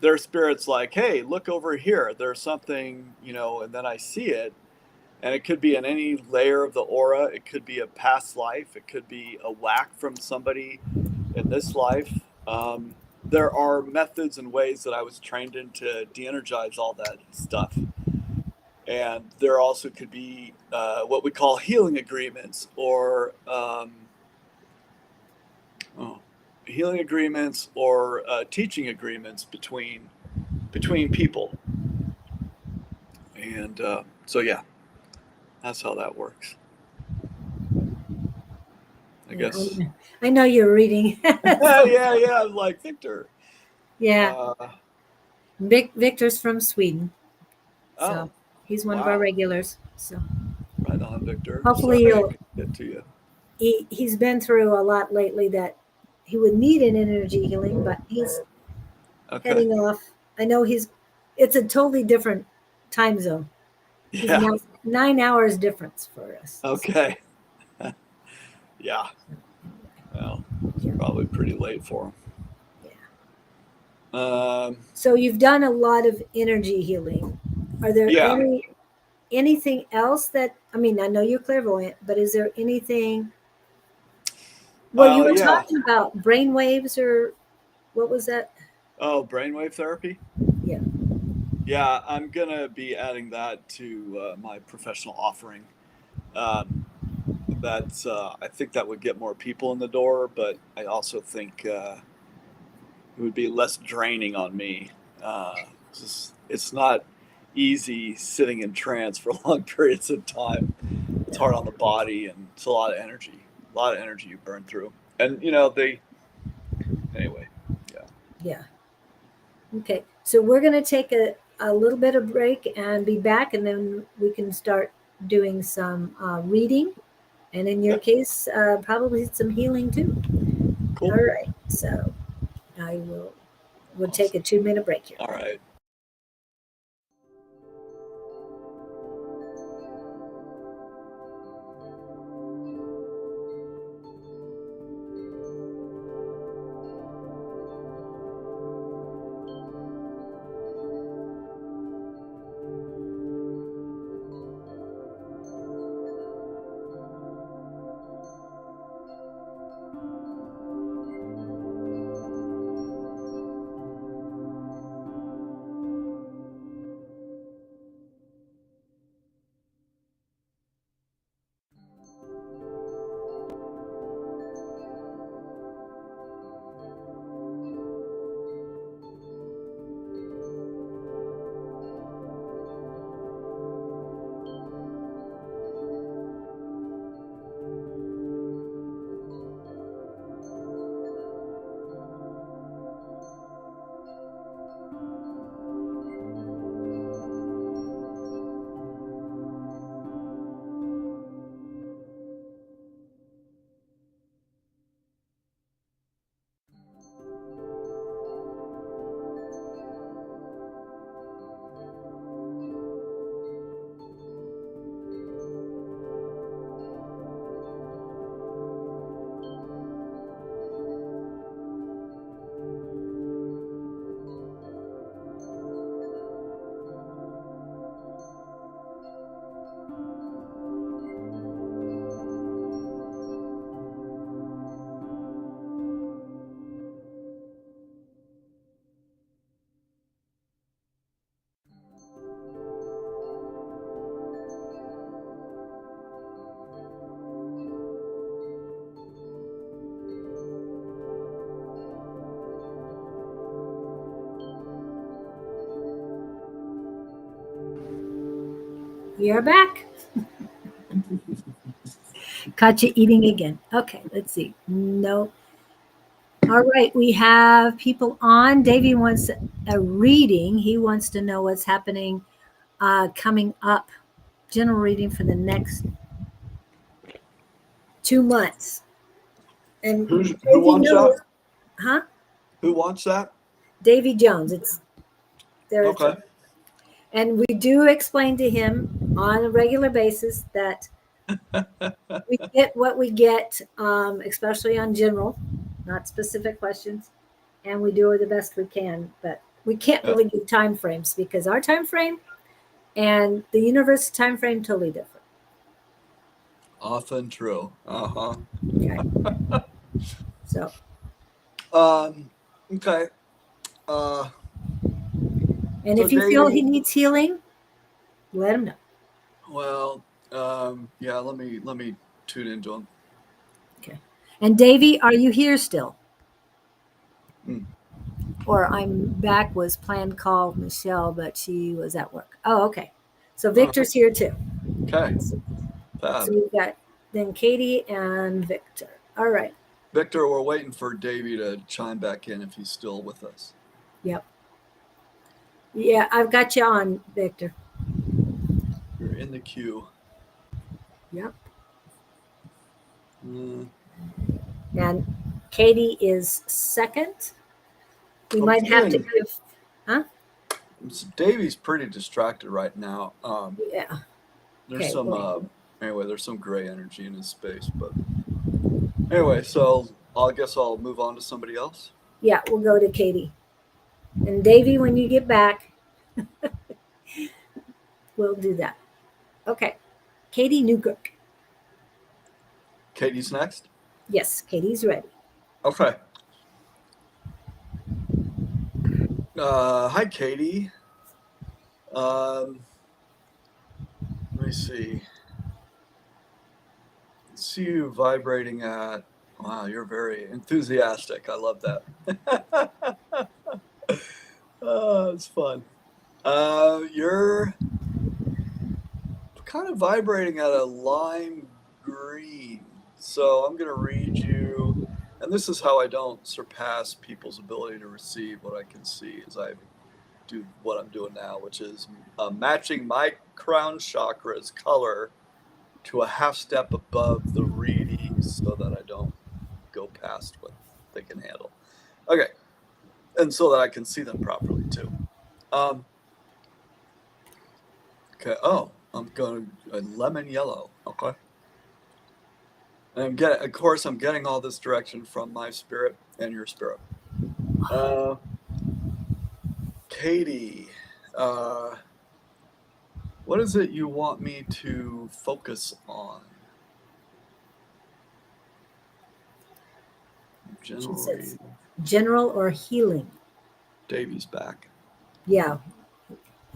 their spirit's like, hey, look over here, there's something, and then I see it, and it could be in any layer of the aura. It could be a past life, it could be a whack from somebody in this life. There are methods and ways that I was trained in to de-energize all that stuff. And there also could be what we call healing agreements, or healing agreements, or teaching agreements between people. And so yeah, that's how that works. I guess. I know you're reading. yeah. I'm like Victor. Yeah. Victor's from Sweden. So Oh, he's one of our wow. regulars. So Right on, Victor. hopefully Sorry I couldn't get to you. he's been through a lot lately that he would need an energy healing, but he's Okay. heading off. I know it's a totally different time zone. He's Yeah. 9 hours difference for us. Okay. Yeah. Well, it's probably pretty late for him. Yeah. So you've done a lot of energy healing. Are there anything else that, I mean, I know you're clairvoyant, but is there anything? Well, you were talking about brain waves, or what was that? Oh, brainwave therapy? Yeah. Yeah, I'm going to be adding that to my professional offering. That's I think that would get more people in the door, but I also think it would be less draining on me. It's not easy sitting in trance for long periods of time. It's hard on the body, and it's a lot of energy you burn through. And anyway, yeah. Yeah. Okay, so we're going to take a little bit of break and be back, and then we can start doing some reading, and in your case, probably some healing too. Cool. All right, so we'll take a 2-minute break here. All right. We are back. Caught you eating again. Okay, let's see. No. All right, we have people on. Davey wants a reading. He wants to know what's happening coming up. General reading for the next 2 months. And Who wants that? Huh? Who wants that? Davy Jones. It's there. Okay. And we do explain to him on a regular basis that we get what we get, especially on general, not specific questions, and we do the best we can. But we can't really give time frames because our time frame and the universe time frame totally different. Often true. Okay. So. Okay. And if you feel he needs healing, let him know. Well, yeah. Let me tune into him. Okay. And Davey, are you here still? Hmm. Or I'm back was planned call Michelle, but she was at work. Oh, okay. So Victor's here too. Okay. So we've got then Katie and Victor. All right. Victor, we're waiting for Davey to chime back in if he's still with us. Yep. Yeah, I've got you on, Victor. You're in the queue. Yep. Mm, And Katie is second. We I'm might have to feeling- give, huh? Davey's pretty distracted right now. Yeah. There's Okay, some well. anyway, there's some gray energy in his space, but anyway, so I guess I'll move on to somebody else. Yeah, we'll go to Katie. And Davey, when you get back, we'll do that. Okay. Katie Newkirk. Katie's next. Yes, Katie's ready. Okay. Hi, Katie. Let me see. See you vibrating at. Wow, you're very enthusiastic. I love that. Oh, it's fun. You're kind of vibrating at a lime green. So I'm going to read you, and this is how I don't surpass people's ability to receive what I can see as I do what I'm doing now, which is matching my crown chakra's color to a half step above the readings so that I don't go past what they can handle. Okay. And so that I can see them properly too. Okay. Oh, I'm going a lemon yellow. Okay. And of course, I'm getting all this direction from my spirit and your spirit. Katie, what is it you want me to focus on? She says general or healing. Davey's back. Yeah.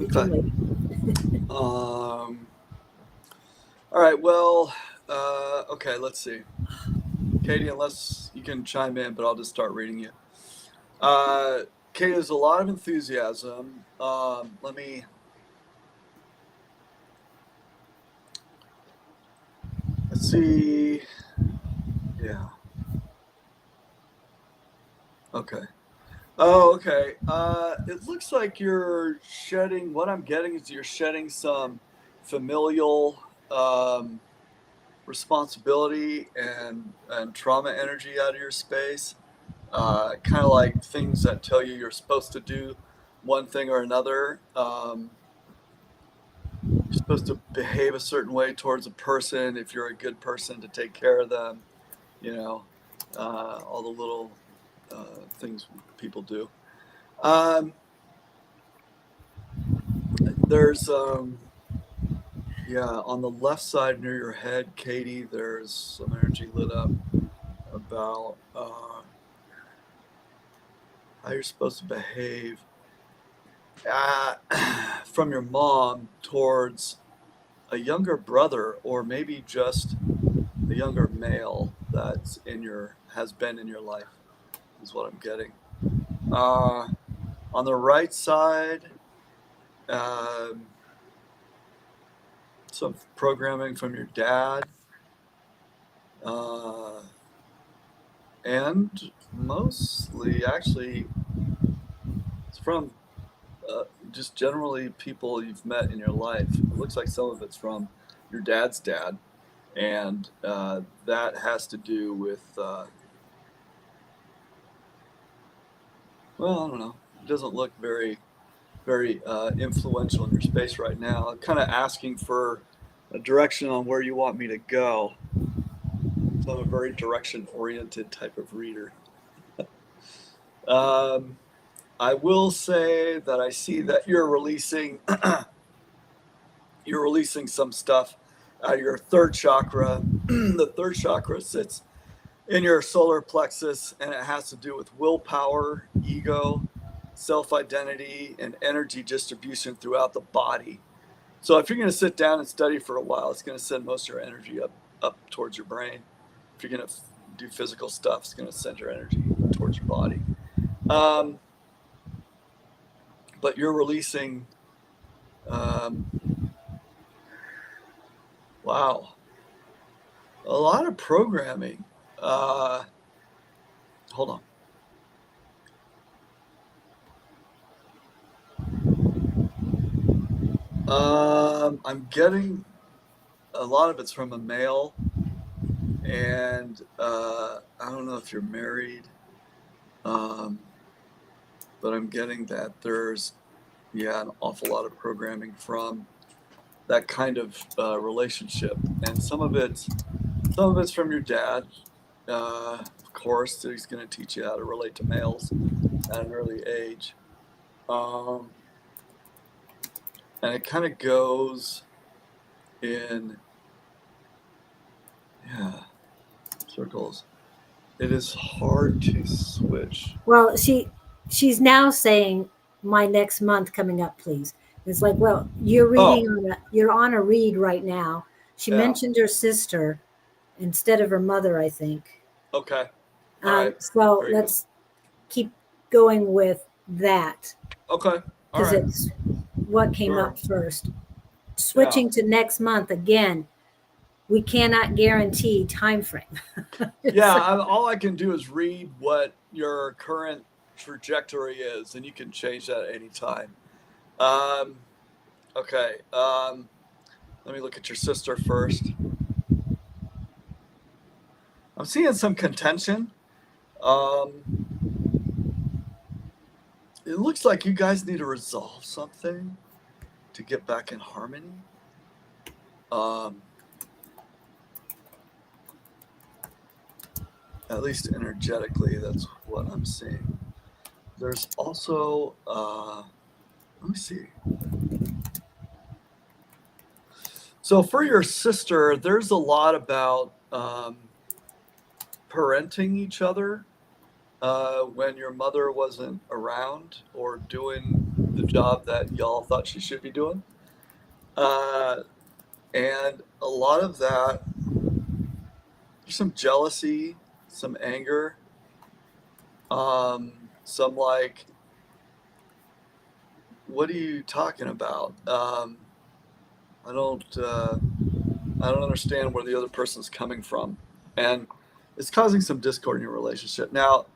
Okay. All right. Well, okay. Let's see. Katie, unless you can chime in, but I'll just start reading you. Katie, there's a lot of enthusiasm. Let's see. Yeah. Okay. Oh, okay. It looks like you're shedding. What I'm getting is you're shedding some familial responsibility and trauma energy out of your space. Kind of like things that tell you you're supposed to do one thing or another. You're supposed to behave a certain way towards a person if you're a good person to take care of them. You know, all the little things people do. There's yeah, on the left side near your head, Katie, there's some energy lit up about how you're supposed to behave from your mom towards a younger brother, or maybe just a younger male has been in your life, is what I'm getting. On the right side, some programming from your dad, and mostly actually it's from just generally people you've met in your life. It looks like some of it's from your dad's dad, and that has to do with well, I don't know. It doesn't look very influential in your space right now. I'm kind of asking for a direction on where you want me to go. So I'm a very direction-oriented type of reader. I will say that I see that you're releasing some stuff out of your third chakra. The third chakra sits in your solar plexus, and it has to do with willpower, ego, self-identity, and energy distribution throughout the body. So if you're going to sit down and study for a while, it's going to send most of your energy up towards your brain. If you're going to do physical stuff, it's going to send your energy towards your body. But you're releasing, wow, a lot of programming. Hold on. I'm getting a lot of it's from a male, and I don't know if you're married, but I'm getting that there's an awful lot of programming from that kind of relationship, and some of it's from your dad. Of course, he's going to teach you how to relate to males at an early age, and it kind of goes in circles. It is hard to switch. Well, she's now saying my next month coming up, please. It's like, well, you're on a read right now. She Yeah. mentioned her sister instead of her mother, I think. Okay. All right. So Very let's keep going with that good. Okay. All because right. it's what came Sure. up first. Switching to next month again, we cannot guarantee time frame. All I can do is read what your current trajectory is, and you can change that at any time. Okay. Let me look at your sister first. I'm seeing some contention. It looks like you guys need to resolve something to get back in harmony. At least energetically, that's what I'm seeing. There's also, let me see. So for your sister, there's a lot about parenting each other when your mother wasn't around or doing the job that y'all thought she should be doing. And a lot of that, there's some jealousy, some anger, some like, what are you talking about? I don't understand where the other person's coming from, and it's causing some discord in your relationship. Now,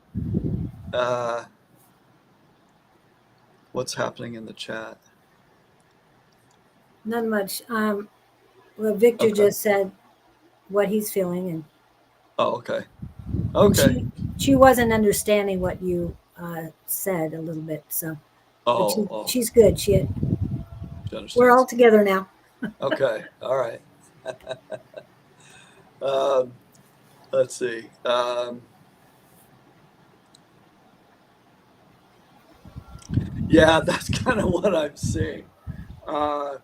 what's happening in the chat? Not much. Well, Victor just said what he's feeling, and okay. and she wasn't understanding what you said a little bit. So, she's good. We're all together now. Okay, all right. Let's see. That's kind of what I'm seeing. I'm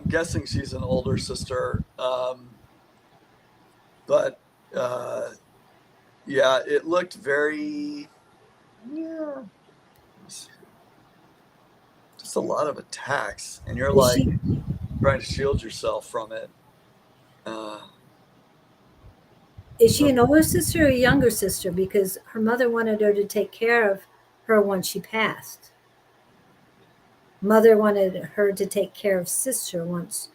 guessing she's an older sister, but it looked very just a lot of attacks, and you're trying to shield yourself from it. Is she an older sister or a younger sister? Because her mother wanted her to take care of her when she passed. Mother wanted her to take care of sister once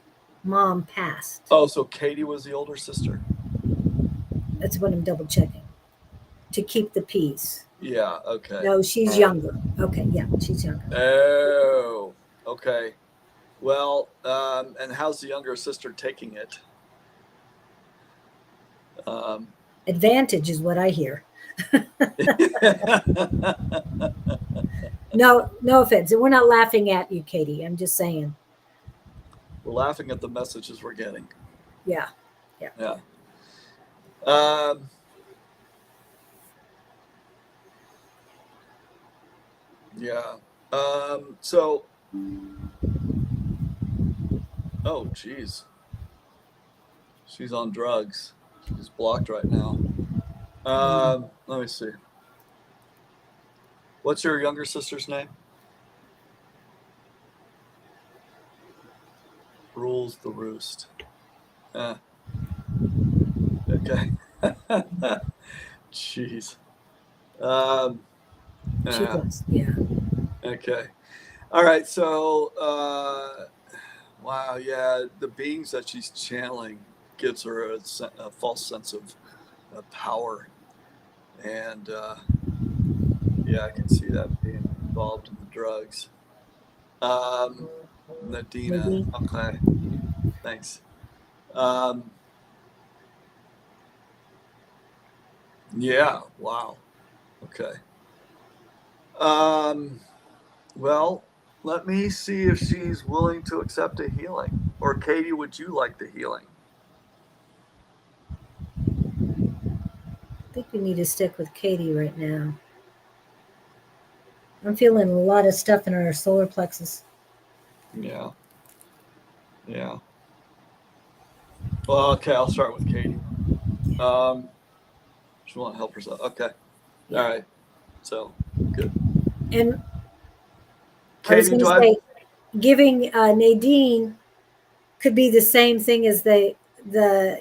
mom passed. Oh, so Katie was the older sister? That's what I'm double checking. To keep the peace. Yeah, okay. No, she's younger. Okay, yeah, she's younger. Oh, okay. Well, and how's the younger sister taking it? Advantage is what I hear. No offense. We're not laughing at you, Katie. I'm just saying. We're laughing at the messages we're getting. Yeah. So, oh, geez. She's on drugs. She's blocked right now. Let me see. What's your younger sister's name? Rules the roost. Okay. Jeez. She does. Yeah. Okay. All right. So, wow. Yeah. The beings that she's channeling gives her a false sense of power. And yeah, I can see that being involved in the drugs. Nadina, Nadine. okay, thanks. Yeah, wow, okay. Well, let me see if she's willing to accept a healing. Or Katie, would you like the healing? I think we need to stick with Katie right now. I'm feeling a lot of stuff in our solar plexus. Yeah. Yeah. Well, okay, I'll start with Katie. She won't help herself. Okay. Yeah. All right. So, good. And I was Katie, going do to I? say, giving Nadine could be the same thing as the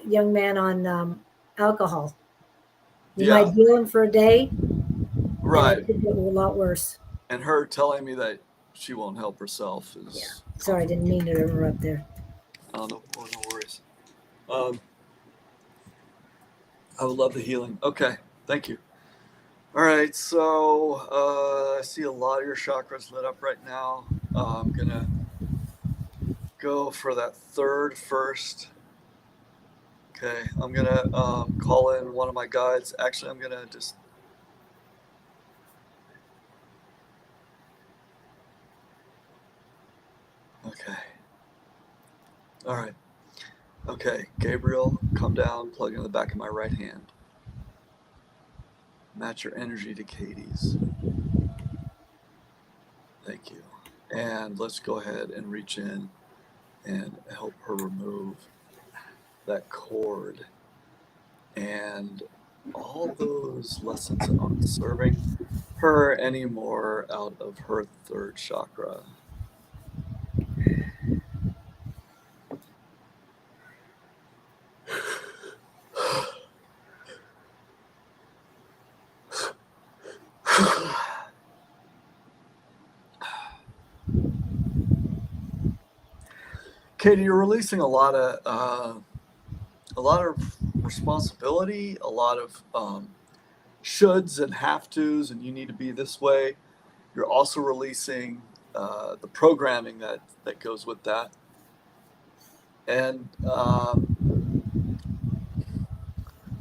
young man on alcohol. You Yeah, might heal him for a day, and right. it could get a lot worse. And her telling me that she won't help herself Yeah. is Sorry, I didn't mean to interrupt there. oh, no worries. I would love the healing. Okay, thank you. All right, so I see a lot of your chakras lit up right now. I'm gonna go for that third first. Okay, I'm gonna call in one of my guides. Actually, I'm gonna just. Okay. All right. Okay, Gabriel, come down, plug in the back of my right hand. Match your energy to Katie's. Thank you. And let's go ahead and reach in and help her remove that cord and all those lessons aren't serving her anymore out of her third chakra. Katie, you're releasing a lot of responsibility, a lot of shoulds and have tos, and you need to be this way. You're also releasing the programming that goes with that, and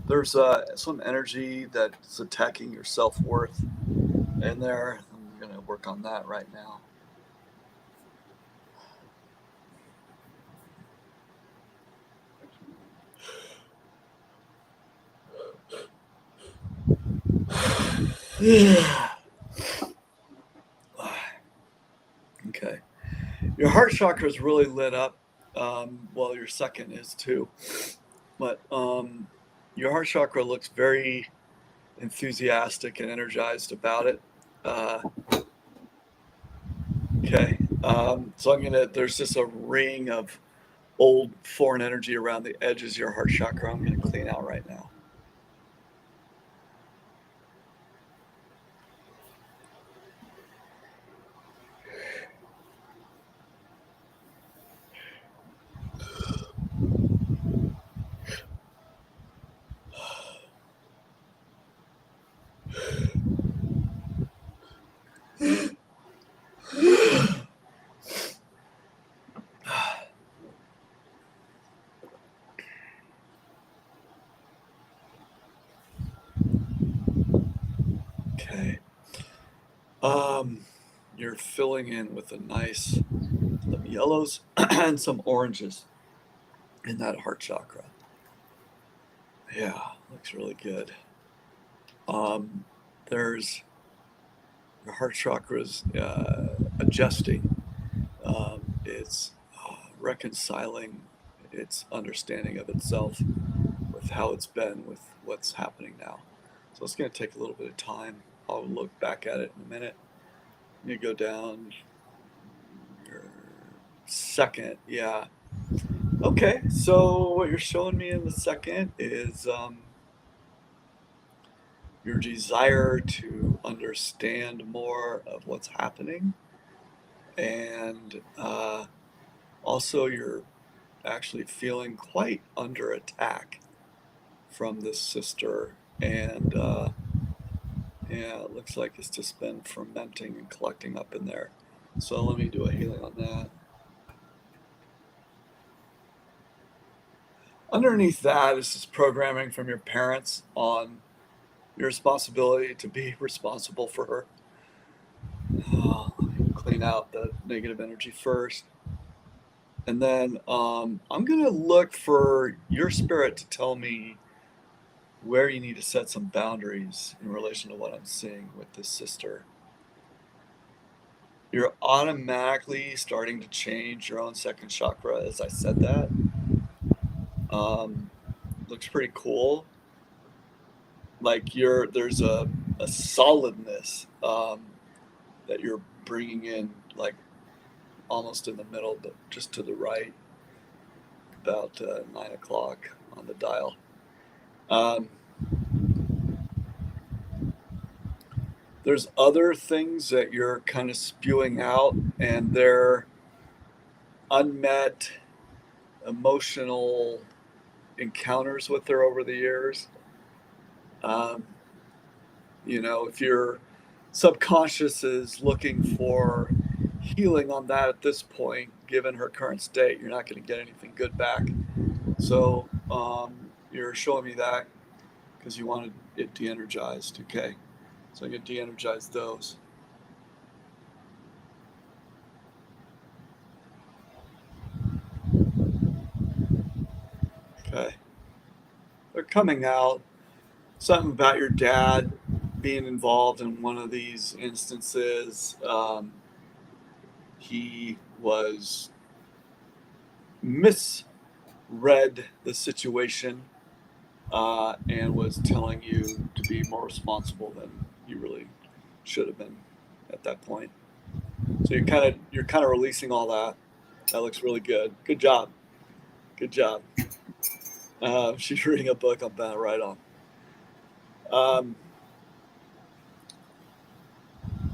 there's some energy that's attacking your self-worth in there. I'm going to work on that right now. Okay. Your heart chakra is really lit up. Well, your second is too. But your heart chakra looks very enthusiastic and energized about it. Okay. So there's just a ring of old foreign energy around the edges of your heart chakra. I'm going to clean out right now. Okay. You're filling in with some yellows and some oranges in that heart chakra. Yeah, looks really good. There's your heart chakra's adjusting. It's reconciling its understanding of itself with how it's been with what's happening now. So it's going to take a little bit of time. I'll look back at it in a minute. You go down your second, yeah. Okay, so what you're showing me in the second is your desire to understand more of what's happening, and also your actually feeling quite under attack from this sister, and yeah, it looks like it's just been fermenting and collecting up in there. So let me do a healing on that. Underneath that is this programming from your parents on your responsibility to be responsible for her. Let me clean out the negative energy first. And then I'm going to look for your spirit to tell me where you need to set some boundaries in relation to what I'm seeing with this sister. You're automatically starting to change your own second chakra as I said that. Looks pretty cool. Like there's a solidness that you're bringing in, like almost in the middle, but just to the right, about 9 o'clock on the dial. There's other things that you're kind of spewing out, and they're unmet emotional encounters with her over the years. If your subconscious is looking for healing on that at this point, given her current state, you're not going to get anything good back. So you're showing me that because you wanted it de-energized. Okay, so I can de-energize those. Okay, they're coming out. Something about your dad being involved in one of these instances. He was misread the situation and was telling you to be more responsible than you really should have been at that point. So you're kind of releasing all that. That looks really good. Good job. Good job. She's reading a book on that right on.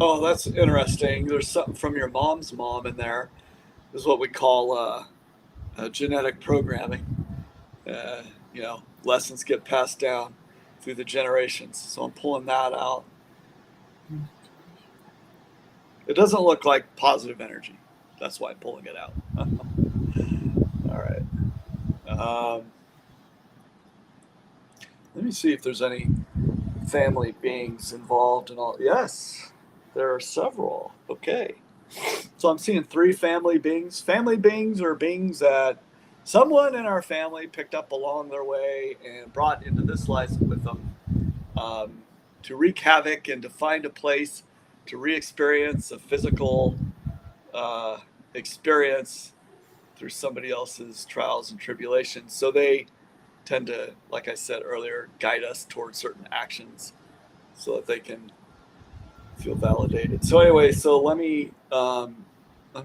Oh, that's interesting. There's something from your mom's mom in there. This is what we call genetic programming. Lessons get passed down through the generations. So I'm pulling that out. It doesn't look like positive energy. That's why I'm pulling it out. All right. Let me see if there's any family beings involved in all. Yes, there are several. Okay. So I'm seeing 3 family beings. Family beings are beings that someone in our family picked up along their way and brought into this life with them to wreak havoc and to find a place to re-experience a physical experience through somebody else's trials and tribulations. So they tend to, like I said earlier, guide us towards certain actions so that they can feel validated. So anyway, so let me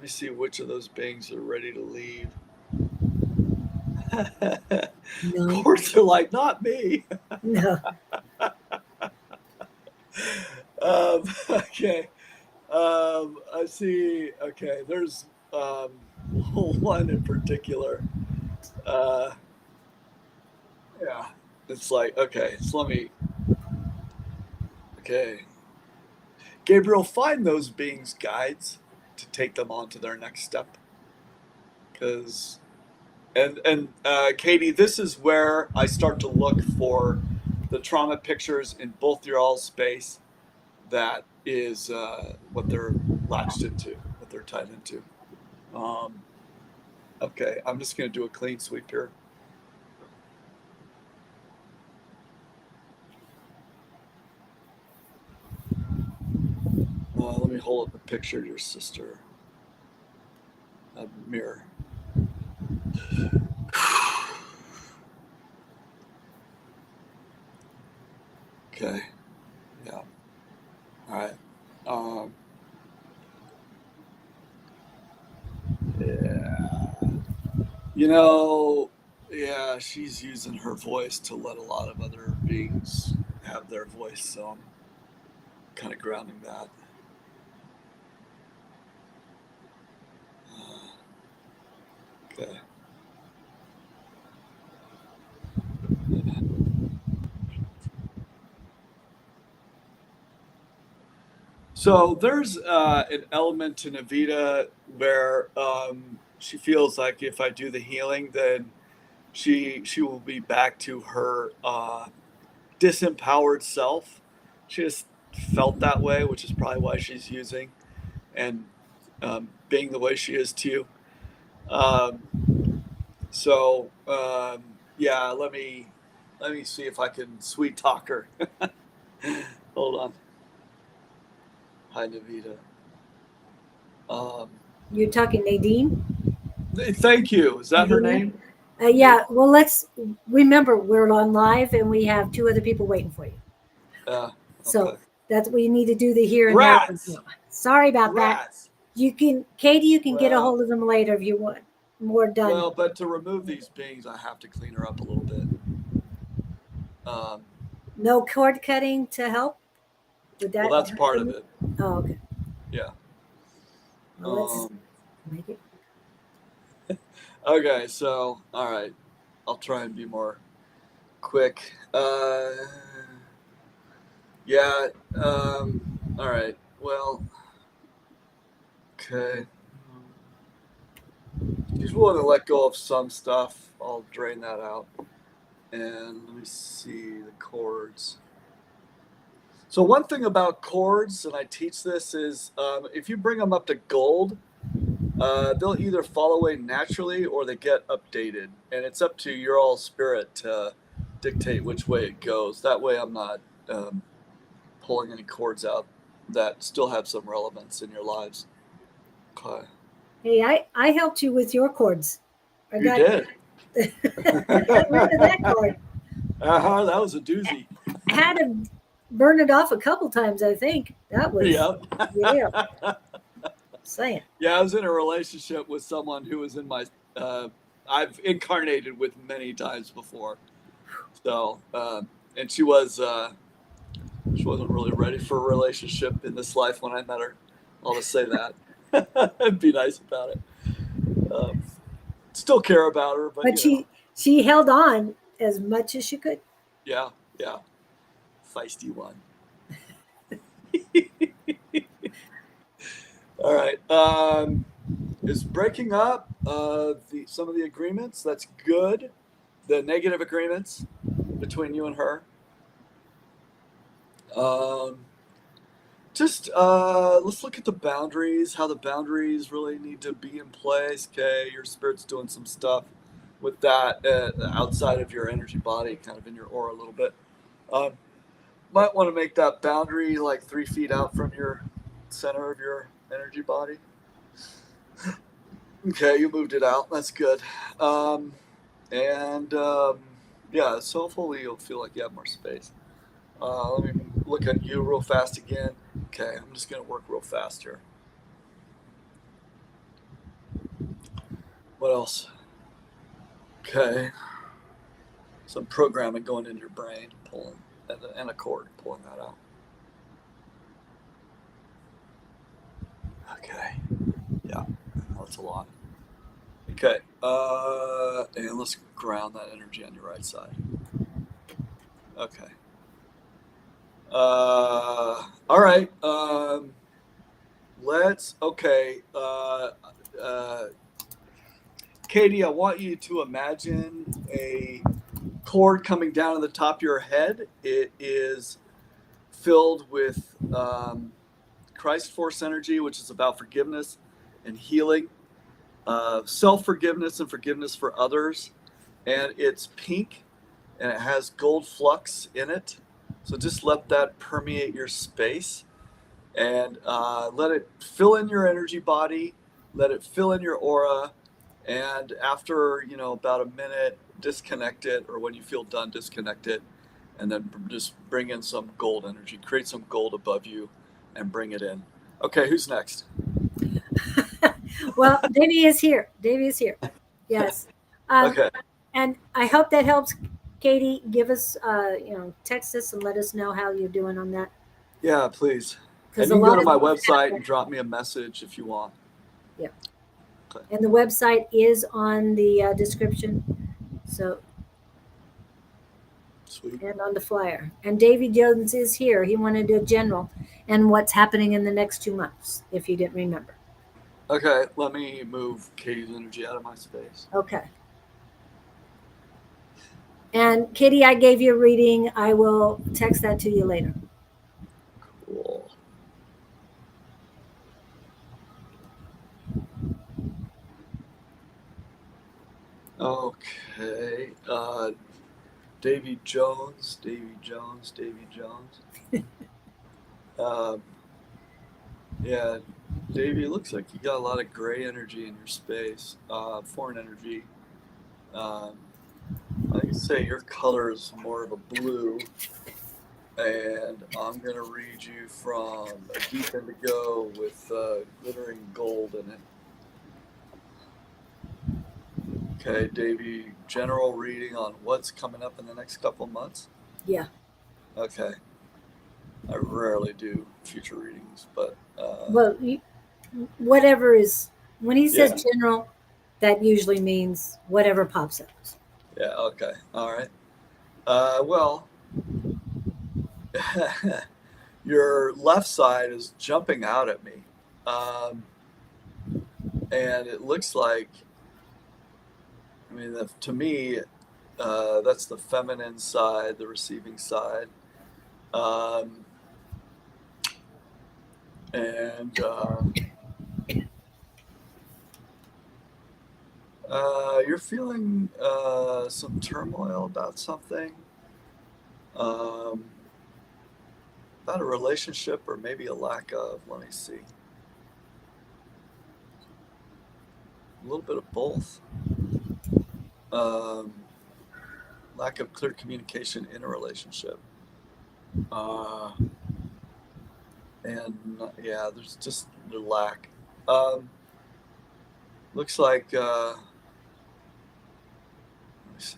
see which of those beings are ready to leave. No. Of course, they're like, not me. No. Okay. I see. Okay, there's one in particular. Yeah, it's like, okay, so let me. Okay, Gabriel, find those beings guides to take them on to their next step. Because, and Katie, this is where I start to look for the trauma pictures in both your all space. That is what they're latched into, what they're tied into. Okay, I'm just going to do a clean sweep here. Let me hold up a picture of your sister. A mirror. Okay. Yeah. All right. Yeah. Yeah, she's using her voice to let a lot of other beings have their voice, so I'm kind of grounding that. Okay. So there's an element to Navita where she feels like if I do the healing, then she will be back to her disempowered self. She just felt that way, which is probably why she's using and being the way she is too. So yeah, let me see if I can sweet talk her. Hold on. Hi, Navita. You're talking Nadine? Thank you. Is that her Nadine? name? Yeah, well, let's remember we're on live and we have 2 other people waiting for you. So Okay. that's we need to do the here and now. Rats. Sorry about that. Rats. You can, Katie, you can get a Well- hold of them later if you want more done. Well, but to remove these beings, I have to clean her up a little bit. No cord cutting to help with that? Well, that's part of it. Oh, okay. Yeah. Well, let's make it. Okay, so all right, I'll try and be more quick. Yeah. All right. Well. Okay. She's willing to let go of some stuff. I'll drain that out. And let me see the chords. So one thing about chords, and I teach this, is if you bring them up to gold, they'll either fall away naturally or they get updated. And it's up to your all spirit to dictate which way it goes. That way I'm not pulling any chords out that still have some relevance in your lives. Okay. Hey, I helped you with your cords. I You got, did. I got rid of that cord. That was a doozy. I had to burn it off a couple times, I think. That was, Yep. yeah. Saying. Yeah, I was in a relationship with someone who was in my, I've incarnated with many times before. So, and she wasn't really ready for a relationship in this life when I met her. I'll just say that. And be nice about it. Still care about her, but she held on as much as she could. Yeah. Feisty one. All right. Is breaking up some of the agreements. That's good. The negative agreements between you and her. Let's look at the boundaries, how the boundaries really need to be in place. Okay, your spirit's doing some stuff with that outside of your energy body, kind of in your aura a little bit. Might want to make that boundary like 3 feet out from your center of your energy body. Okay, you moved it out. That's good. Yeah, so hopefully you'll feel like you have more space. Let me look at you real fast again. Okay, I'm just going to work real fast here. What else? Okay. Some programming going into your brain, pulling, and a cord, pulling that out. Okay. Yeah, that's a lot. Okay. And let's ground that energy on your right side. Okay. All right. Katie, I want you to imagine a cord coming down to the top of your head. It is filled with Christ force energy, which is about forgiveness and healing, self-forgiveness and forgiveness for others. And it's pink and it has gold flux in it. So just let that permeate your space and let it fill in your energy body, let it fill in your aura. And after, about a minute, disconnect it, or when you feel done, disconnect it. And then just bring in some gold energy, create some gold above you and bring it in. Okay, who's next? Well, Davey is here. Yes. Okay. And I hope that helps. Katie, give us, text us and let us know how you're doing on that. Yeah, please. And Because you can go to my website and drop me a message if you want. Yeah. Okay. And the website is on the description. So. Sweet. And on the flyer. And Davy Jones is here. He wanted a general. and what's happening in the next 2 months, if you didn't remember. Okay, let me move Katie's energy out of my space. Okay. And Katie, I gave you a reading. I will text that to you later. Cool. Okay. Davy Jones. Yeah, Davey, it looks like you got a lot of gray energy in your space, foreign energy. Um, I can say your color is more of a blue, and I'm going to read you from a deep indigo with glittering gold in it. Okay, Davey, general reading on what's coming up in the next couple months? Yeah. Okay. I rarely do future readings, but Well, whatever is, when he says yeah. general, that usually means whatever pops up. Yeah, okay. All right. Well, your left side is jumping out at me. Um, and it looks like, I mean, to me, that's the feminine side, the receiving side. Um, and you're feeling some turmoil about something, um, about a relationship or maybe a lack of. Let me see. A little bit of both. Um, lack of clear communication in a relationship. And yeah, there's just the lack. Um, looks like, let me see.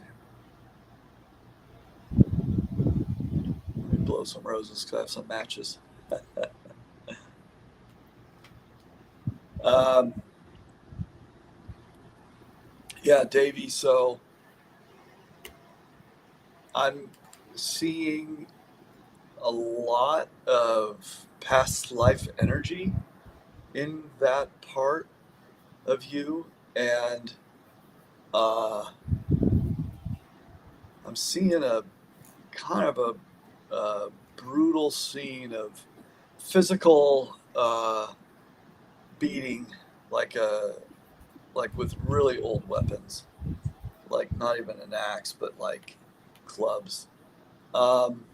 Let me blow some roses because I have some matches. um, yeah, Davey. So I'm seeing a lot of past life energy in that part of you, and uh, I'm seeing a kind of a brutal scene of physical beating, like a like with really old weapons, like not even an axe, but like clubs. Um,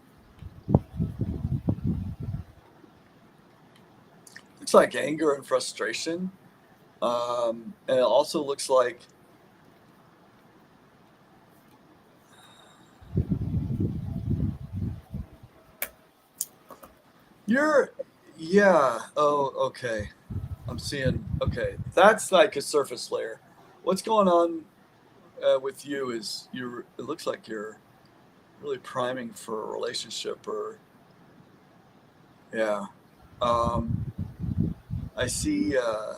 looks like anger and frustration, and it also looks like you're. Yeah. Oh, okay. I'm seeing. Okay, that's like a surface layer. What's going on with you is you're. It looks like you're really priming for a relationship, or yeah. Um, I see a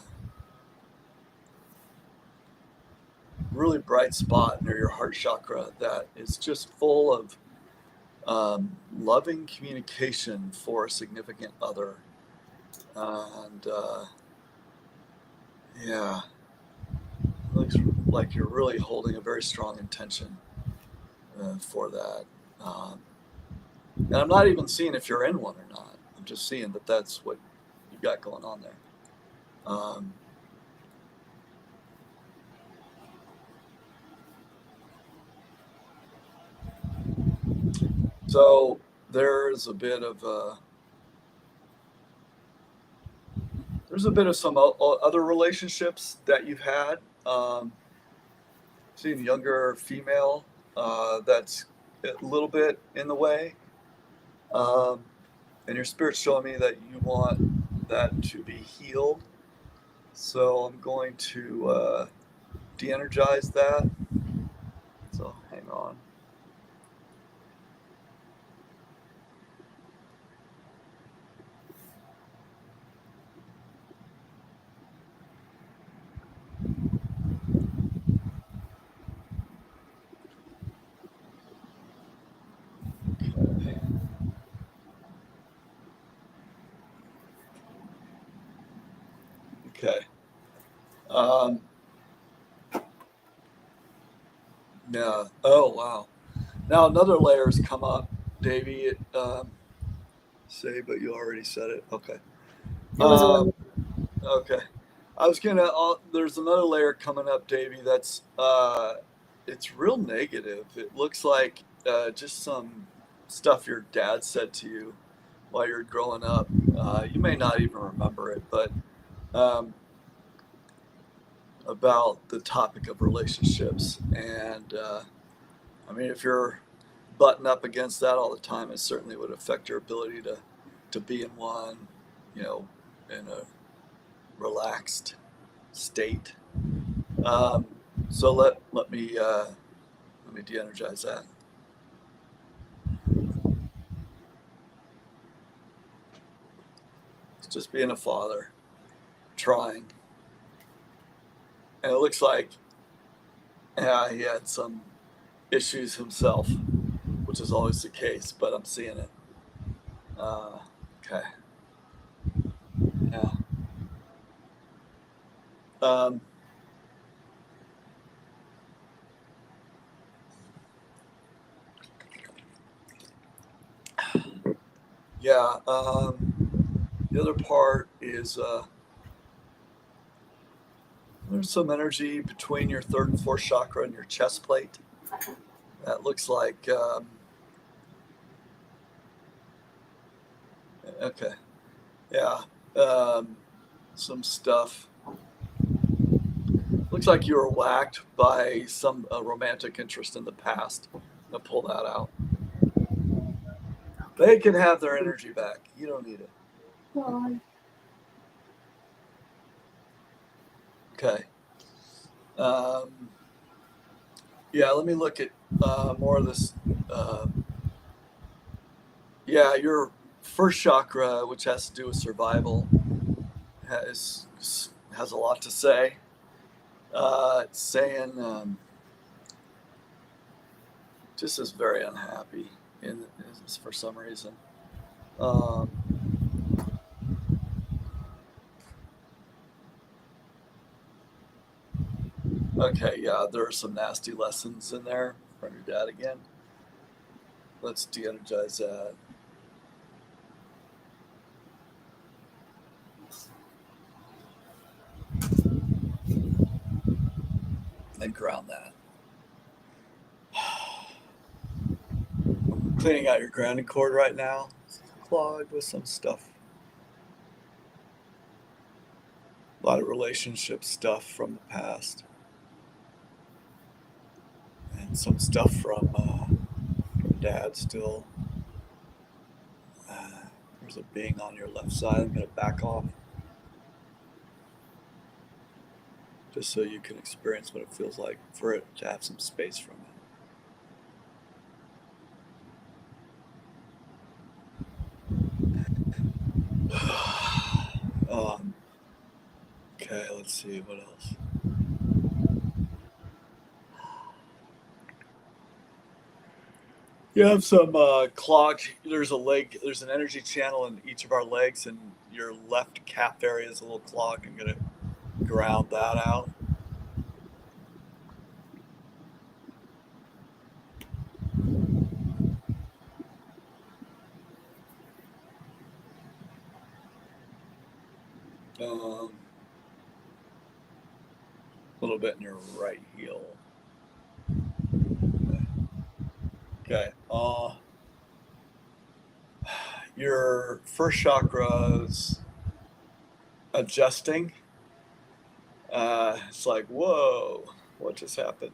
really bright spot near your heart chakra that is just full of loving communication for a significant other. And yeah, it looks like you're really holding a very strong intention for that. Um, and I'm not even seeing if you're in one or not. I'm just seeing that that's what you got going on there. Um, so there's a bit of some other relationships that you've had. Seeing younger female that's a little bit in the way, um, and your spirit's showing me that you want that to be healed. So I'm going to de-energize that. So hang on. Okay. Okay. Yeah. Oh, wow. Now another layer's come up, Davey. Say, but you already said it. Okay. There was one. Okay. I was gonna. There's another layer coming up, Davey. That's it's real negative. It looks like just some stuff your dad said to you while you're growing up. You may not even remember it, but um, about the topic of relationships. And I mean, if you're butting up against that all the time, it certainly would affect your ability to be in one, you know, in a relaxed state. Um, so let me de-energize that. It's just being a father, trying, and it looks like yeah, he had some issues himself, which is always the case. But I'm seeing it. Okay. Yeah. Um, yeah. The other part is there's some energy between your third and fourth chakra and your chest plate. That looks like okay. Yeah. Some stuff. Looks like you were whacked by some romantic interest in the past. I'll pull that out. They can have their energy back. You don't need it. Well, Okay. Yeah, let me look at more of this. Yeah, your first chakra, which has to do with survival, has a lot to say. It's saying just is very unhappy for some reason. Um, okay, yeah, there are some nasty lessons in there from your dad again. Let's de-energize that and ground that. I'm cleaning out your grounding cord right now. It's clogged with some stuff. A lot of relationship stuff from the past. And some stuff from dad still. There's a being on your left side. I'm going to back off just so you can experience what it feels like for it to have some space from it. Okay, let's see what else. You have some clogged. There's an energy channel in each of our legs, and your left calf area is a little clogged. I'm going to ground that out. A little bit in your right heel. Okay. Your first chakra's adjusting. It's like, whoa, what just happened?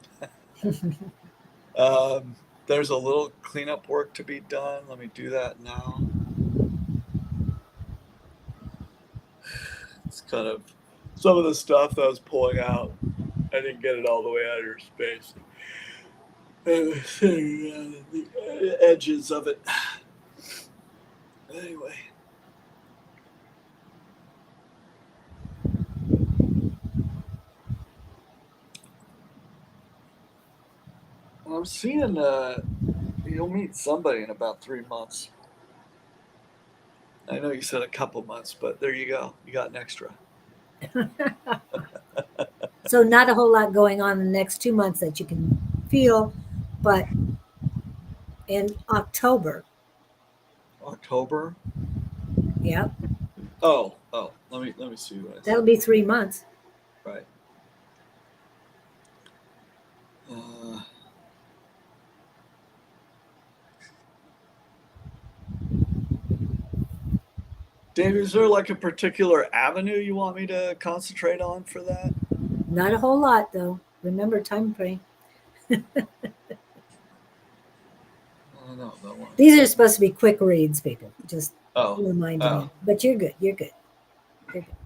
There's a little cleanup work to be done. Let me do that now. It's kind of some of the stuff that I was pulling out. I didn't get it all the way out of your space. The edges of it. Anyway. I'm seeing you'll meet somebody in about 3 months. I know you said a couple months, but there you go. You got an extra. So not a whole lot going on in the next 2 months that you can feel, but in October, October. yeah, Oh, let me see what I that'll said. be 3 months. Right. Dave, is there like a particular avenue you want me to concentrate on for that? Not a whole lot though. Remember time frame. I don't know that one. These are supposed to be quick reads, people. Just Oh, reminding you. But you're good. You're good. You're good.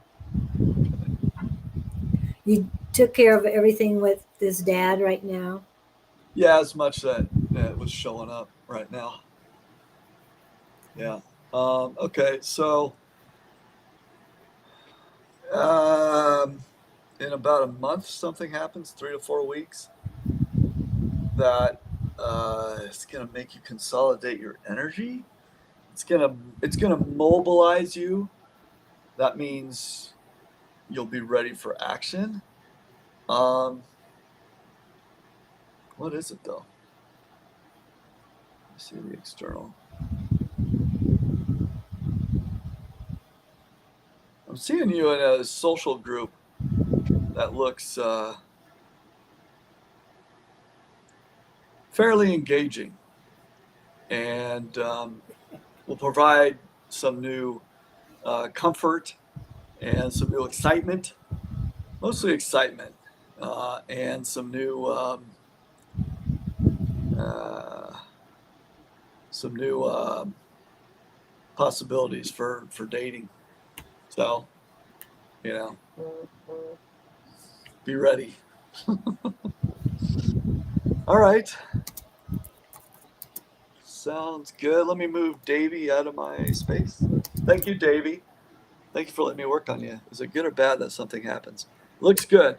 You took care of everything with this dad right now. yeah, as much that was showing up right now. Yeah. Okay, so in about a month, something happens, 3 to 4 weeks, that it's gonna make you consolidate your energy. It's gonna mobilize you. That means you'll be ready for action. What is it though? Let's see the external. I'm seeing you in a social group that looks fairly engaging, and will provide some new comfort and some new excitement, mostly excitement, and some new uh, possibilities for dating. So, you know, be ready. All right. Sounds good. Let me move Davey out of my space. Thank you, Davey. Thank you for letting me work on you. Is it good or bad that something happens? It looks good.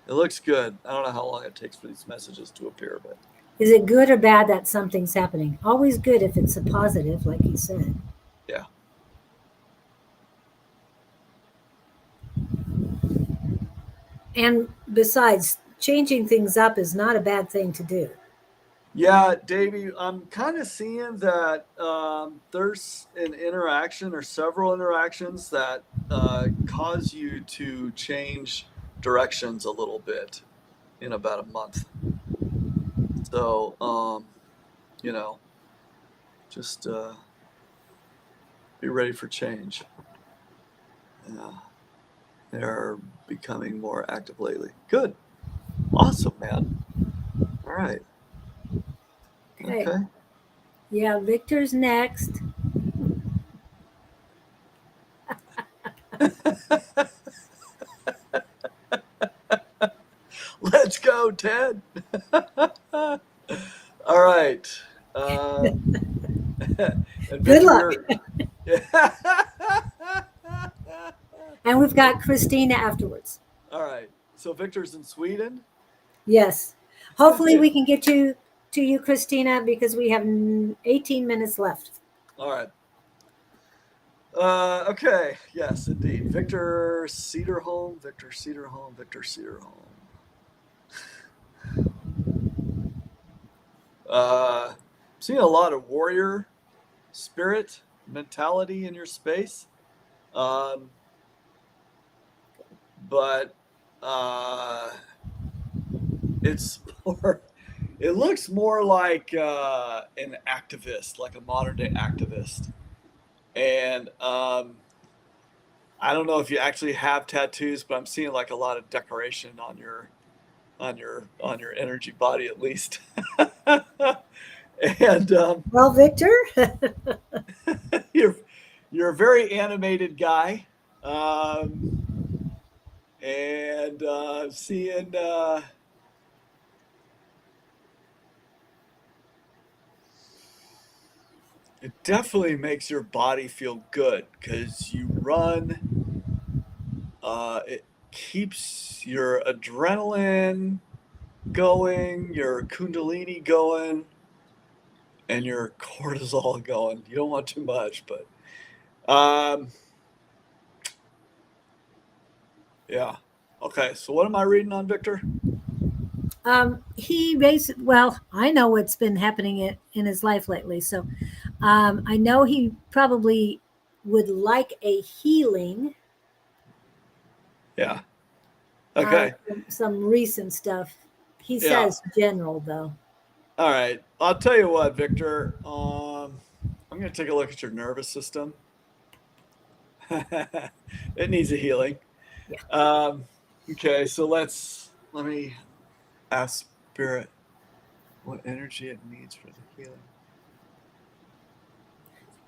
It looks good. I don't know how long it takes for these messages to appear, but Is it good or bad that something's happening? Always good if it's a positive, like you said. yeah. And besides, changing things up is not a bad thing to do. Yeah, Davey, I'm kind of seeing that there's an interaction or several interactions that cause you to change directions a little bit in about a month. So, you know, just be ready for change. They're becoming more active lately. Good. Awesome, man. All right. Okay. Okay. Yeah, Victor's next. Let's go, Ted. All right. And Good luck. Victor. Yeah. And we've got Christina afterwards. All right. So Victor's in Sweden. Yes. Hopefully we can get to you, Christina, because we have 18 minutes left. All right. Okay. Yes, indeed. Victor Cedarholm. Victor Cedarholm. Victor Cedarholm. Seeing a lot of warrior spirit mentality in your space, but it's more. It looks more like an activist, like a modern day activist, and I don't know if you actually have tattoos, but I'm seeing like a lot of decoration on your energy body at least. And Well, Victor, you're you're a very animated guy, and seeing it definitely makes your body feel good because you run. It keeps your adrenaline going, your kundalini going, and your cortisol going. You don't want too much, but um, Yeah. Okay. So what am I reading on Victor? He basically, well, I know what's been happening in his life lately. So I know he probably would like a healing. Yeah. Okay. Some recent stuff. He Yeah. says general, though. All right. I'll tell you what, Victor. I'm going to take a look at your nervous system. It needs a healing. Yeah. Okay. So let me ask Spirit what energy it needs for the healing.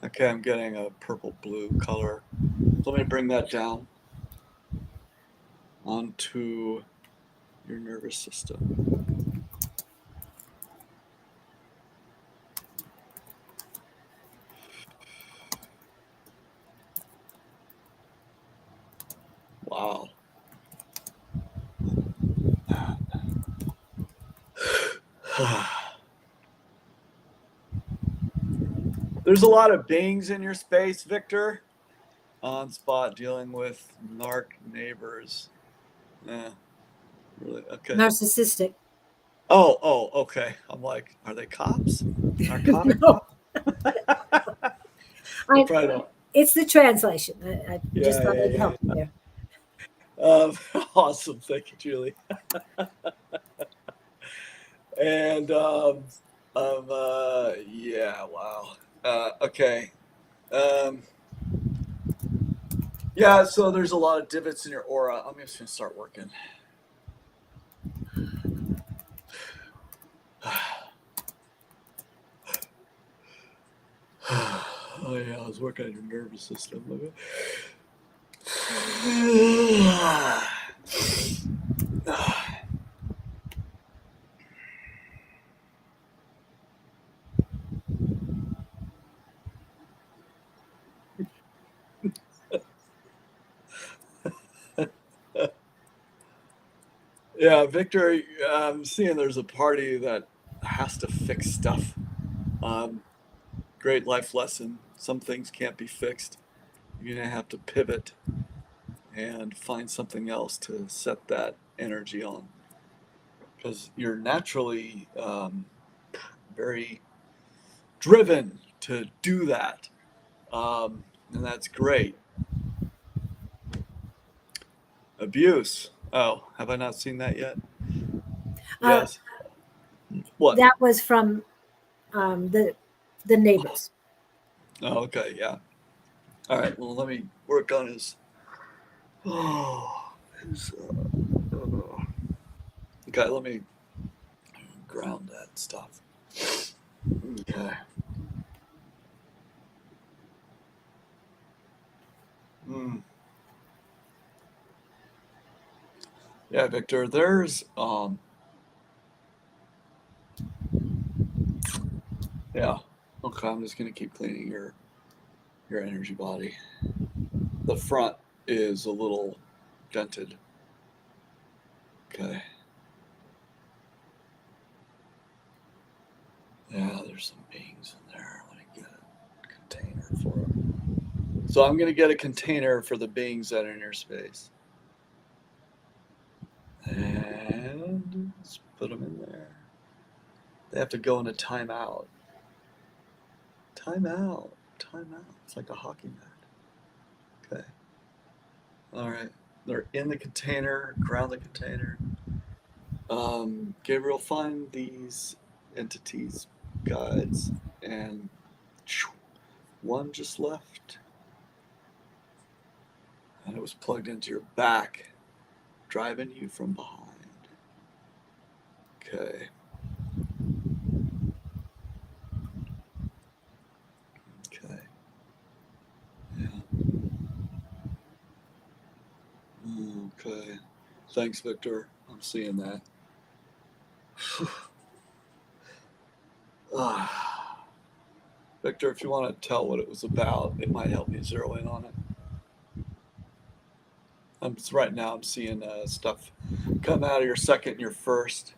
Okay. I'm getting a purple blue color. So let me bring that down onto your nervous system. Wow. There's a lot of beings in your space, Victor. On spot dealing with narc neighbors. Yeah, really? Okay. Narcissistic. Oh, okay. I'm like, are they cops? Narcotic No, cops? I I, probably don't. it's the translation. I just Yeah, thought yeah, I'd yeah. help you there. Awesome. Thank you, Julie. And yeah, wow. Okay. Um, yeah, so there's a lot of divots in your aura. I'm just gonna start working. Oh yeah, I was working on your nervous system. Yeah, Victor, I'm seeing there's a party that has to fix stuff. Um, Great life lesson. Some things can't be fixed. You're going to have to pivot and find something else to set that energy on. Because you're naturally very driven to do that. And that's great. Abuse. Oh, have I not seen that yet? Uh, Yes. What? that was from the neighbors. Oh, okay. Yeah. All right. Well, let me work on his. Oh, his. Okay. Let me ground that stuff. Okay. Mm. Yeah, Victor. There's. Yeah. Okay. I'm just gonna keep cleaning your energy body. The front is a little dented. Okay. Yeah, there's some beings in there. Let me get a container for them. So I'm going to get a container for the beings that are in your space. And let's put them in there. They have to go into timeout. Timeout. Timeout. It's like a hockey mat. Okay. All right. They're in the container. Ground the container. Gabriel, find these entities, guides, and one just left. And it was plugged into your back, driving you from behind. Okay. Okay. Yeah. Okay. Thanks, Victor. I'm seeing that. Victor, if you want to tell what it was about, it might help me zero in on it. Right now, I'm seeing stuff come out of your second and your first.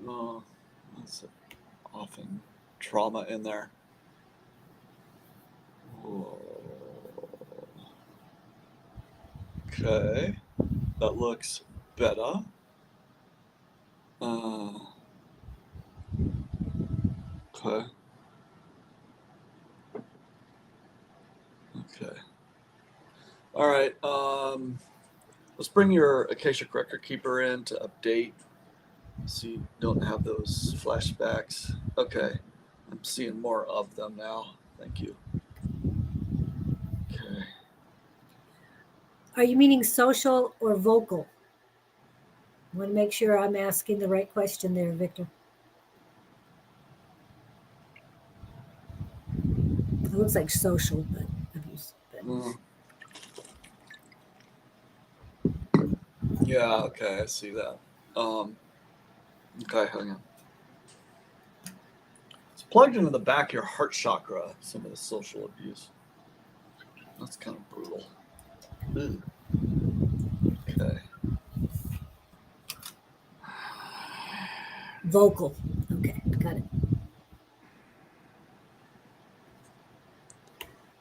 Oh, that's often trauma in there. Oh. Okay, that looks better. Okay. Okay. All right. Let's bring your Akashic Record Keeper in to update. So you don't have those flashbacks. Okay. I'm seeing more of them now. Thank you. Okay. Are you meaning social or vocal? I want to make sure I'm asking the right question there, Victor. It looks like social, but abuse. Yeah, okay, I see that. Okay, hang on. It's plugged into the back of your heart chakra, some of the social abuse. That's kind of brutal. Ew. Okay. Vocal. Okay, got it.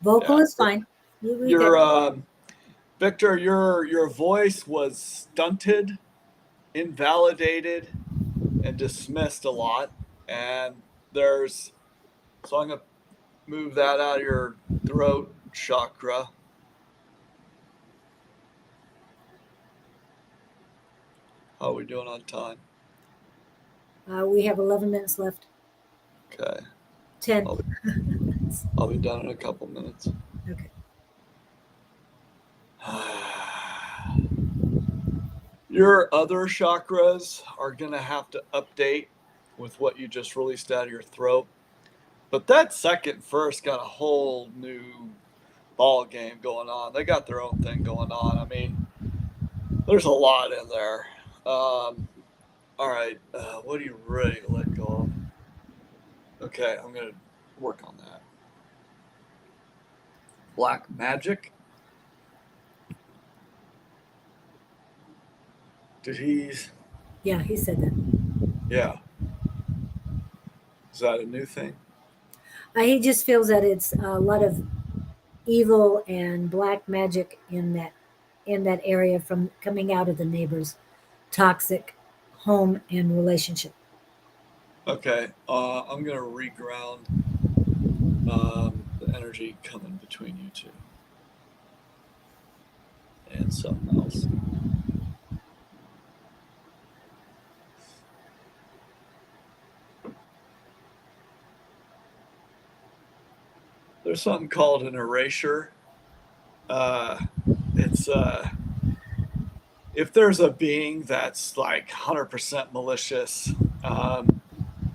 Vocal is fine. You read that. Victor, your voice was stunted, invalidated, and dismissed a lot. And so I'm gonna move that out of your throat chakra. How are we doing on time? We have 11 minutes left. Okay. 10. I'll be done in a couple minutes. Okay. Your other chakras are going to have to update with what you just released out of your throat. But that second first got a whole new ball game going on. They got their own thing going on. I mean, there's a lot in there. All right. What are you ready to let go of? Okay, I'm going to work on that. Black magic. Did he? Yeah, he said that. Yeah. Is that a new thing? He just feels that it's a lot of evil and black magic in that area from coming out of the neighbor's toxic home and relationship. Okay. I'm going to reground the energy coming between you two and something else. There's something called an erasure. It's if there's a being that's like 100% malicious,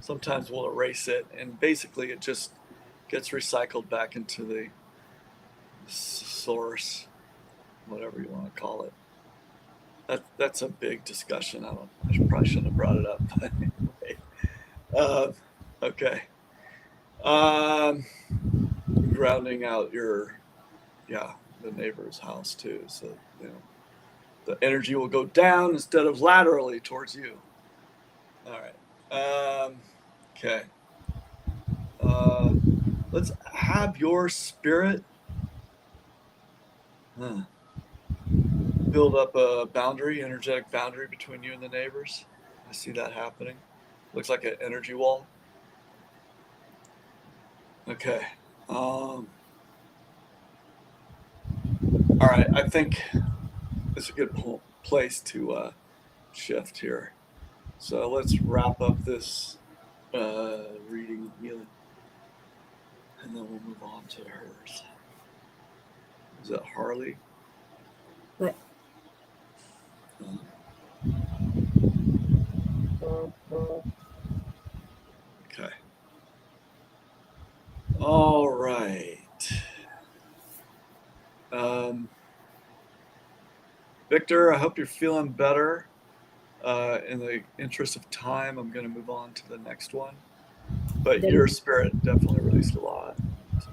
sometimes we'll erase it, and basically it just gets recycled back into the source, whatever you want to call it. That's a big discussion. I probably shouldn't have brought it up. But anyway, okay. Grounding out the neighbor's house too, so the energy will go down instead of laterally towards you. All right. Okay. Let's have your spirit build up a energetic boundary between you and the neighbors. I see that happening. Looks like an energy wall. Okay. All right. I think it's a good place to shift here. So let's wrap up this reading and healing, and then we'll move on to hers. Is that Harley? What? Okay. All right. Victor, I hope you're feeling better. In the interest of time, I'm going to move on to the next one. But your spirit definitely released a lot. So.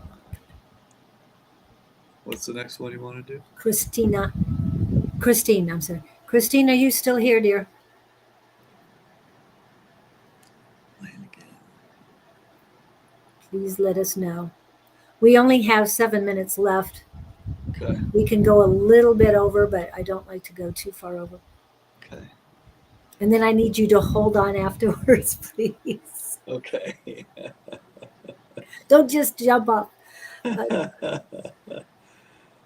What's the next one you want to do? Christine, I'm sorry. Christine, are you still here, dear? Please let us know. We only have 7 minutes left. Okay. We can go a little bit over, but I don't like to go too far over. Okay. And then I need you to hold on afterwards, please. Okay. Don't just jump up.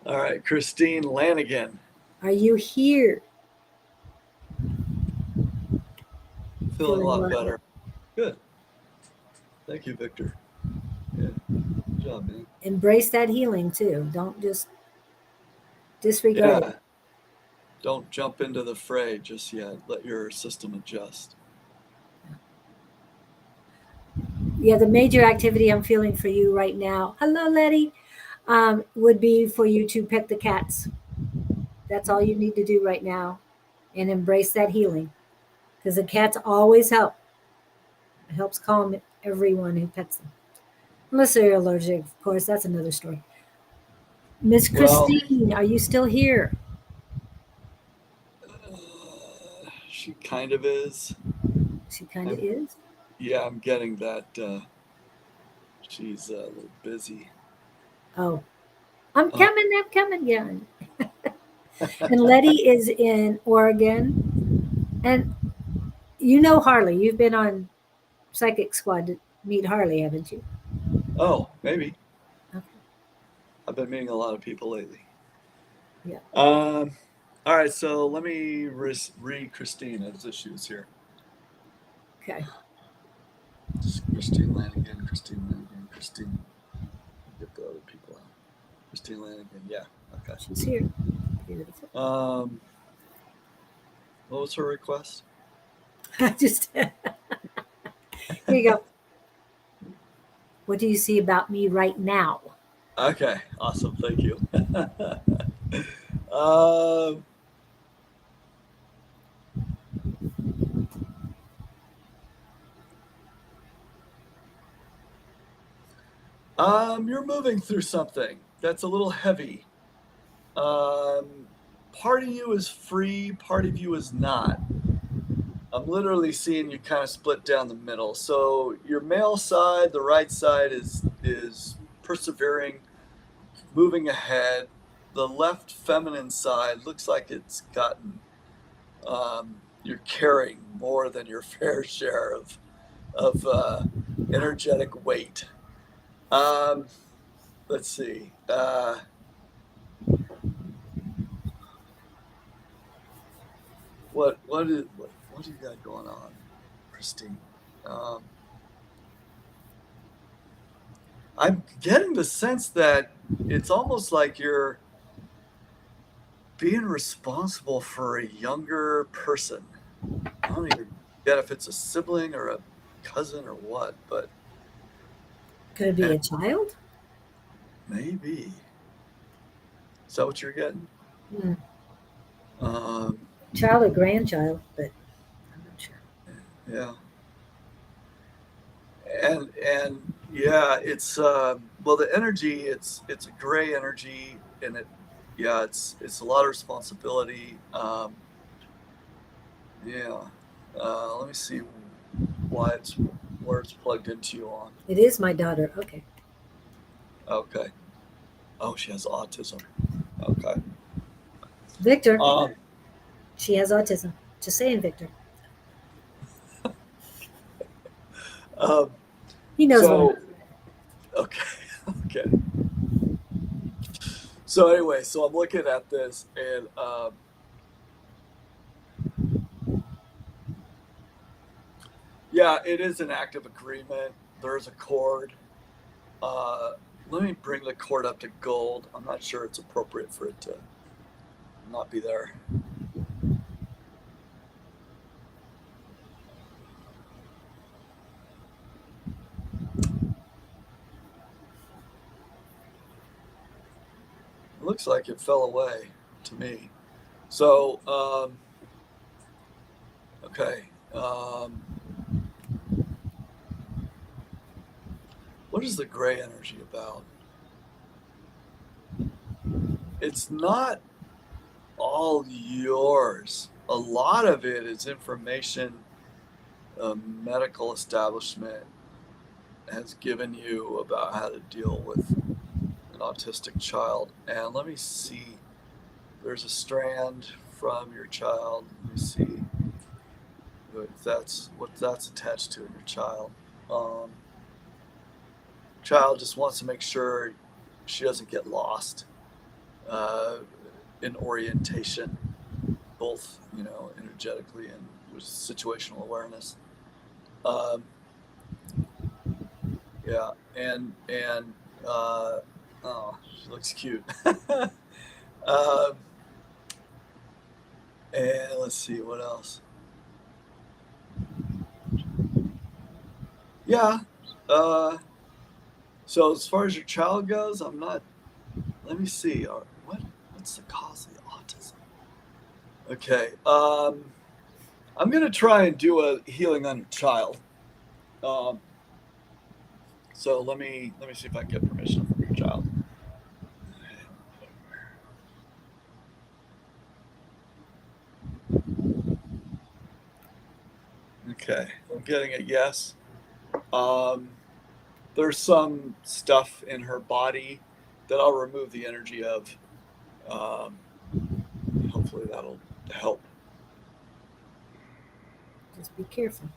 All right, Christine Lanigan. Are you here? Feeling a lot better. Good. Thank you, Victor. Yeah. Good job, man. Embrace that healing too. Don't just disregard it. Don't jump into the fray just yet. Let your system adjust. Yeah, the major activity I'm feeling for you right now, hello, Letty, would be for you to pet the cats. That's all you need to do right now, and embrace that healing, because the cats always help. It helps calm everyone who pets them. Unless they're allergic, of course, that's another story. Miss Christine, are you still here? She kind of is. She kind of is. Yeah, I'm getting that. She's a little busy. Oh, I'm coming. Yeah. And Letty is in Oregon. And you know Harley. You've been on Psychic Squad to meet Harley, haven't you? Oh, maybe. Okay. I've been meeting a lot of people lately. Yeah. All right, so let me read Christine as if she was here. Okay. Christine Lanigan. Get the other people out. Christine Lanigan, yeah. Okay. She's here. Beautiful. What was her request? Just here you go. What do you see about me right now? Okay, awesome. Thank you. You're moving through something that's a little heavy. Part of you is free, part of you is not. I'm literally seeing you kind of split down the middle. So your male side, the right side is persevering, moving ahead. The left feminine side looks like it's gotten you're carrying more than your fair share of energetic weight. Let's see. What do you got going on, Christine? I'm getting the sense that it's almost like you're being responsible for a younger person. I don't even get if it's a sibling or a cousin or what, but Could it be a child? maybe. Is that what you're getting? Child or grandchild, but I'm not sure. Yeah. And yeah, it's well, the energy, it's a gray energy, and it's a lot of responsibility. Yeah. Let me see where it's plugged into you on. It is my daughter. Okay. Okay. Oh, she has autism. Okay. Victor. She has autism. Just saying, Victor. He knows what. Okay. Okay. So anyway, so I'm looking at this, and yeah, it is an act of agreement. There's a cord. Let me bring the cord up to gold. I'm not sure it's appropriate for it to not be there. It looks like it fell away to me. So, okay. What is the gray energy about? It's not all yours. A lot of it is information a medical establishment has given you about how to deal with an autistic child. And let me see. There's a strand from your child. Let me see if that's what that's attached to in your child. Child just wants to make sure she doesn't get lost in orientation, both energetically and with situational awareness. Yeah, and oh, she looks cute. And let's see what else. Yeah. So as far as your child goes, I'm not. Let me see. What's the cause of the autism? Okay. I'm gonna try and do a healing on your child. So let me see if I can get permission from your child. Okay, I'm getting a yes. There's some stuff in her body that I'll remove the energy of. Hopefully that'll help. Just be careful.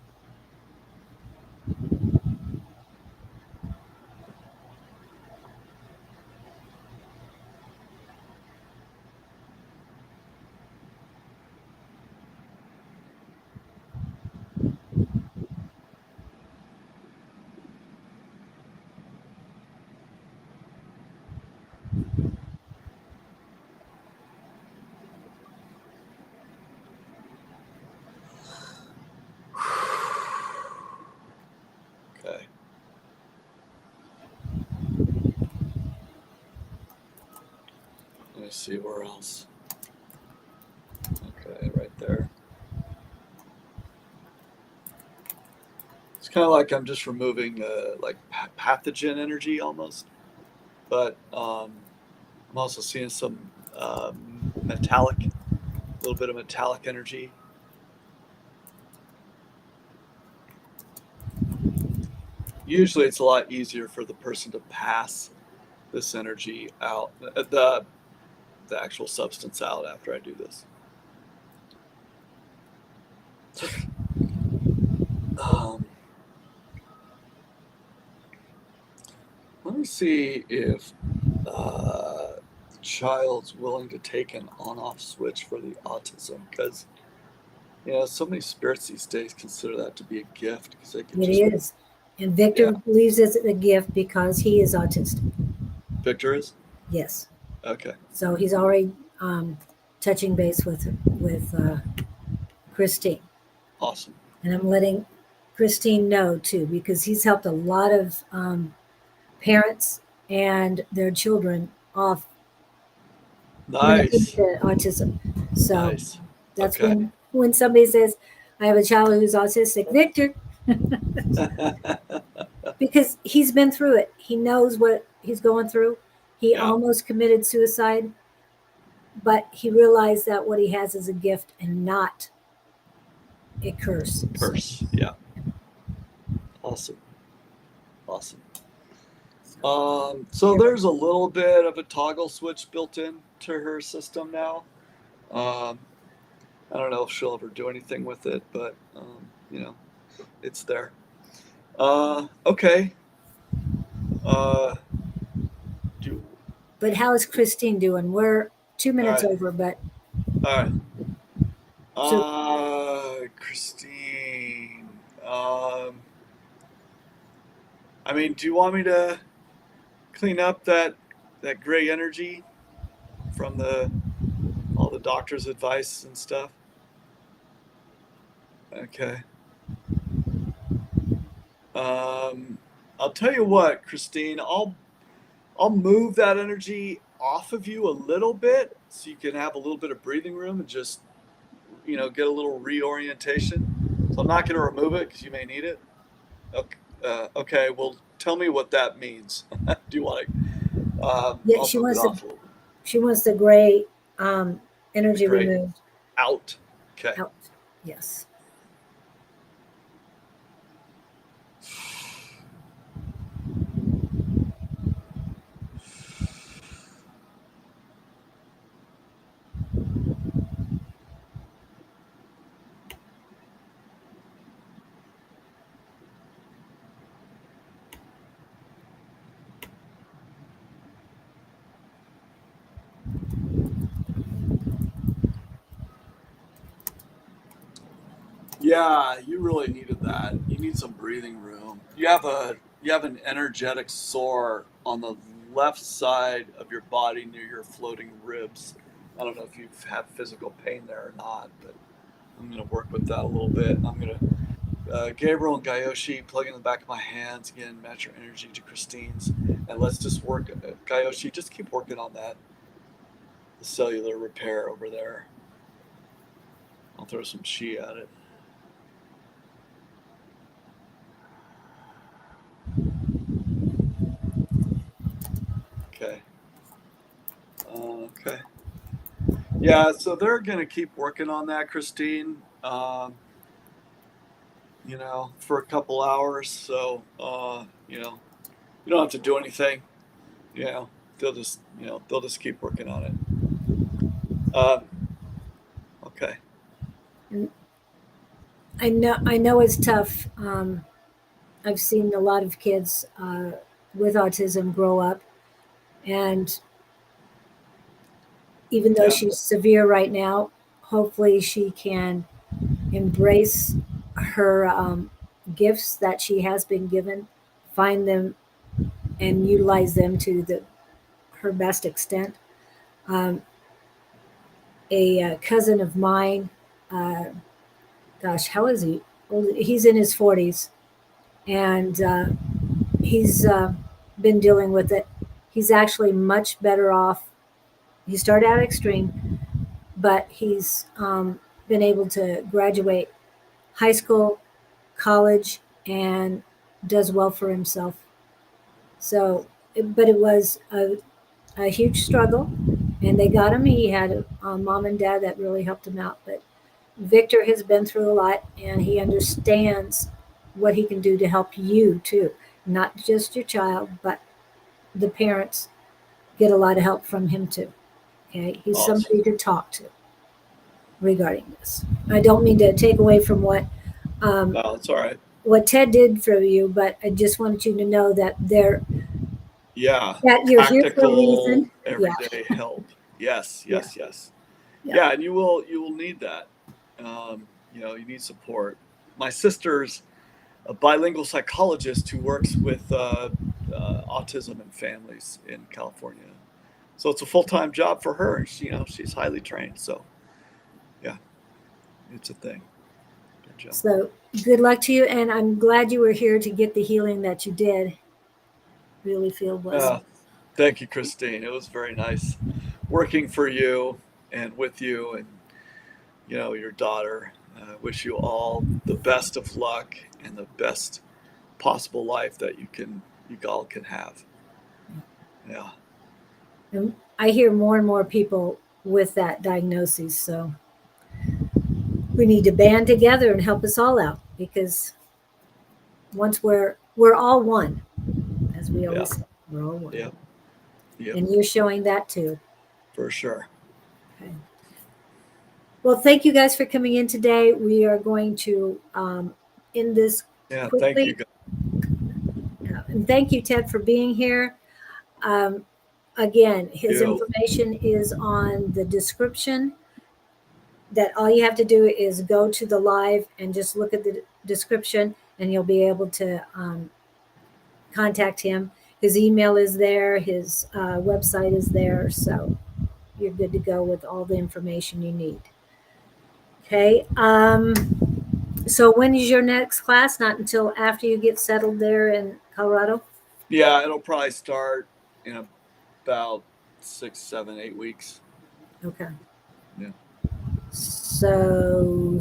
Okay. Let me see where else. Okay, right there. It's kind of like I'm just removing like pathogen energy almost, but I'm also seeing some metallic, a little bit of metallic energy. Usually it's a lot easier for the person to pass this energy out, the actual substance out after I do this. Let me see if the child's willing to take an on-off switch for the autism, because so many spirits these days consider that to be a gift because they can It just. is. And Victor believes it's a gift because he is autistic. Victor is? Yes. Okay. So he's already touching base with Christine. Awesome. And I'm letting Christine know too, because he's helped a lot of parents and their children off when it comes Nice. to autism. So Nice. that's Okay. when somebody says, I have a child who's autistic, Victor, because he's been through it. He knows what he's going through. He Yeah. almost committed suicide, but he realized that what he has is a gift and not a curse. Curse. Yeah. Awesome. Awesome. So there's a little bit of a toggle switch built in to her system now. I don't know if she'll ever do anything with it, but it's there. Okay. But how is Christine doing? We're 2 minutes All right. over, but All right. So- Christine. I mean, do you want me to clean up that gray energy from all the doctor's advice and stuff? Okay. I'll tell you what, Christine. I'll move that energy off of you a little bit so you can have a little bit of breathing room and just get a little reorientation. So I'm not going to remove it because you may need it. Okay. Well, tell me what that means. Do you want to? yeah, I'll move it off a little bit. she wants the gray energy Gray removed. out. Okay. Out. Yes. Yeah, you really needed that. You need some breathing room. You have an energetic sore on the left side of your body near your floating ribs. I don't know if you've had physical pain there or not, but I'm going to work with that a little bit. I'm going to Gabriel and Gayoshi plug in the back of my hands again, match your energy to Christine's, and let's just work. Gayoshi, just keep working on that cellular repair over there. I'll throw some chi at it. Okay. Okay. Yeah, so they're going to keep working on that, Christine, for a couple hours. So, you don't have to do anything. You know, they'll just keep working on it. Okay. And I know it's tough. I've seen a lot of kids with autism grow up, and even though Yeah. she's severe right now, hopefully she can embrace her gifts that she has been given, find them and utilize them to her best extent. Um, a cousin of mine, uh, gosh, how is he? He's in his 40s, and he's been dealing with it. He's actually much better off. He started out extreme, but he's been able to graduate high school, college, and does well for himself. So, but it was a huge struggle, and they got him. He had a mom and dad that really helped him out. But Victor has been through a lot, and he understands what he can do to help you too, not just your child, but the parents get a lot of help from him too. Okay, he's Awesome. somebody to talk to regarding this. I don't mean to take away from No, it's all right. what Ted did for you, but I just wanted you to know that Yeah. that you're here for a Practical, reason. Yeah, everyday help. Yes, yeah, yes, yes. yeah. Yeah, and you will need that. You need support. My sister's a bilingual psychologist who works with autism and families in California. So it's a full-time job for her. And she's highly trained. So yeah, it's a thing. Good job. So good luck to you, and I'm glad you were here to get the healing that you did. Really feel blessed. Thank you, Christine. It was very nice working for you and with you and your daughter. Wish you all the best of luck and the best possible life that you all can have. Yeah. And I hear more and more people with that diagnosis, so we need to band together and help us all out, because once we're all one, as we always say, we're all one. Yeah. Yeah. And you're showing that too. For sure. Okay. Well, thank you guys for coming in today. We are going to end this Yeah. quickly. Thank you. And thank you, Ted, for being here. Again, his You. information is on the description. That all you have to do is go to the live and just look at the description, and you'll be able to contact him. His email is there, his website is there, so you're good to go with all the information you need. Okay. So when is your next class? Not until after you get settled there in Colorado? Yeah, it'll probably start in about 6, 7, 8 weeks. Okay. Yeah. So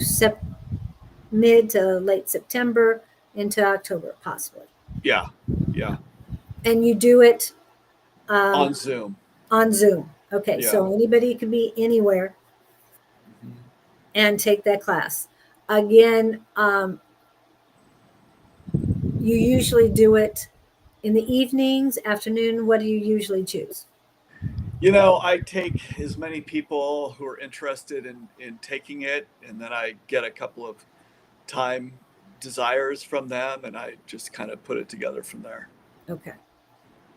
mid to late September into October, possibly. Yeah. Yeah. And you do it On Zoom. on Zoom. Okay, Yeah. so anybody can be anywhere Mhm. and take that class. Again, you usually do it in the evenings, afternoon. What do you usually choose? I take as many people who are interested in taking it, and then I get a couple of time desires from them, and I just kind of put it together from there. Okay.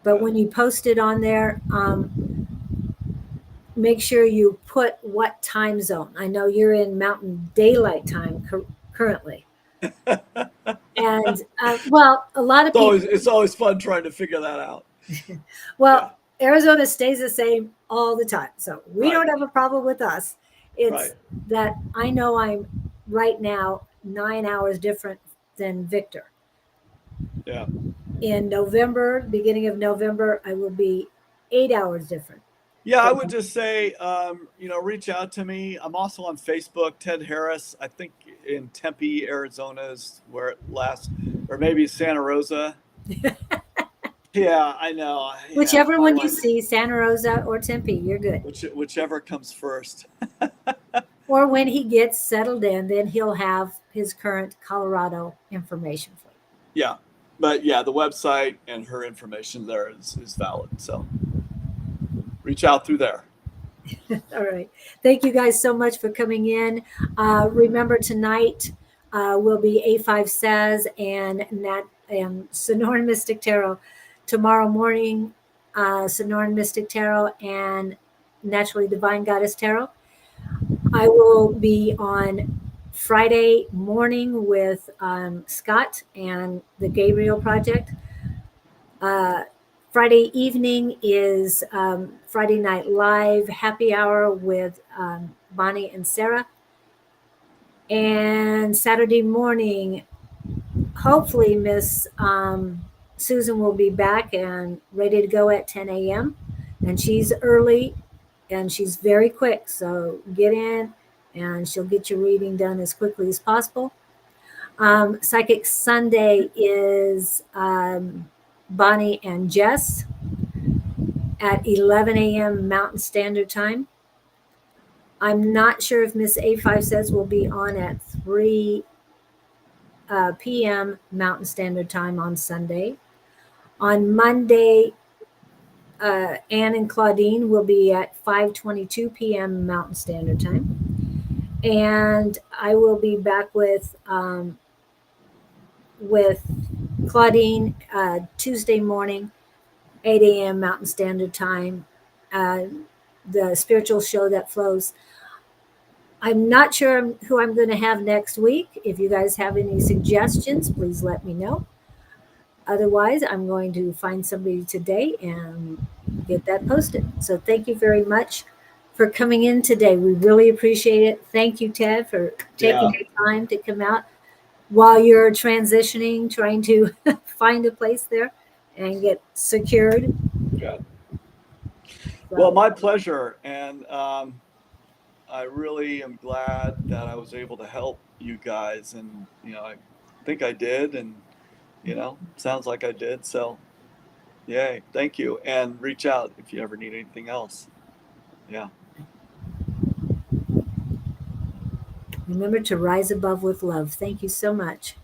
But Yeah. when you post it on there, make sure you put what time zone. I know you're in Mountain Daylight Time, currently. And well, a lot of people. It's always fun trying to figure that out. Well, Arizona stays the same all the time, so we Right. don't have a problem with us. It's Right. that I know I'm right now 9 hours different than Victor. Yeah. In November, beginning of November, I will be 8 hours different. Yeah, I would just say, reach out to me. I'm also on Facebook, Ted Harris. I think in Tempe, Arizona is where it last, or maybe Santa Rosa. Yeah, I know. Yeah, Whichever one you see, Santa Rosa or Tempe, you're good. Whichever comes first. Or when he gets settled in, then he'll have his current Colorado information for you. Yeah, but yeah, the website and her information there is valid. So reach out through there. All right. Thank you guys so much for coming in. Remember tonight will be A5 Says and Sonoran Mystic Tarot. Tomorrow morning, Sonoran Mystic Tarot and Naturally Divine Goddess Tarot. I will be on Friday morning with Scott and the Gabriel Project. Friday evening is Friday Night Live happy hour with Bonnie and Sarah. And Saturday morning, hopefully Miss Susan will be back and ready to go at 10 a.m. And she's early and she's very quick. So get in and she'll get your reading done as quickly as possible. Psychic Sunday is Bonnie and Jess at 11 a.m. Mountain Standard Time. I'm not sure if Miss A5 Says will be on at 3 p.m. Mountain Standard Time on Sunday. On Monday, Anne and Claudine will be at 5:22 p.m. Mountain Standard Time. And I will be back with Claudine Tuesday morning, 8 a.m. Mountain Standard Time. The spiritual show that flows. I'm not sure who I'm going to have next week. If you guys have any suggestions, please let me know. Otherwise, I'm going to find somebody today and get that posted. So thank you very much for coming in today. We really appreciate it. Thank you, Ted, for taking the time to come out while you're transitioning, trying to find a place there and get secured. Yeah. Well, my pleasure. And I really am glad that I was able to help you guys. And, I think I did. And, sounds like I did. So, yay. Thank you. And reach out if you ever need anything else. Yeah. Remember to rise above with love. Thank you so much.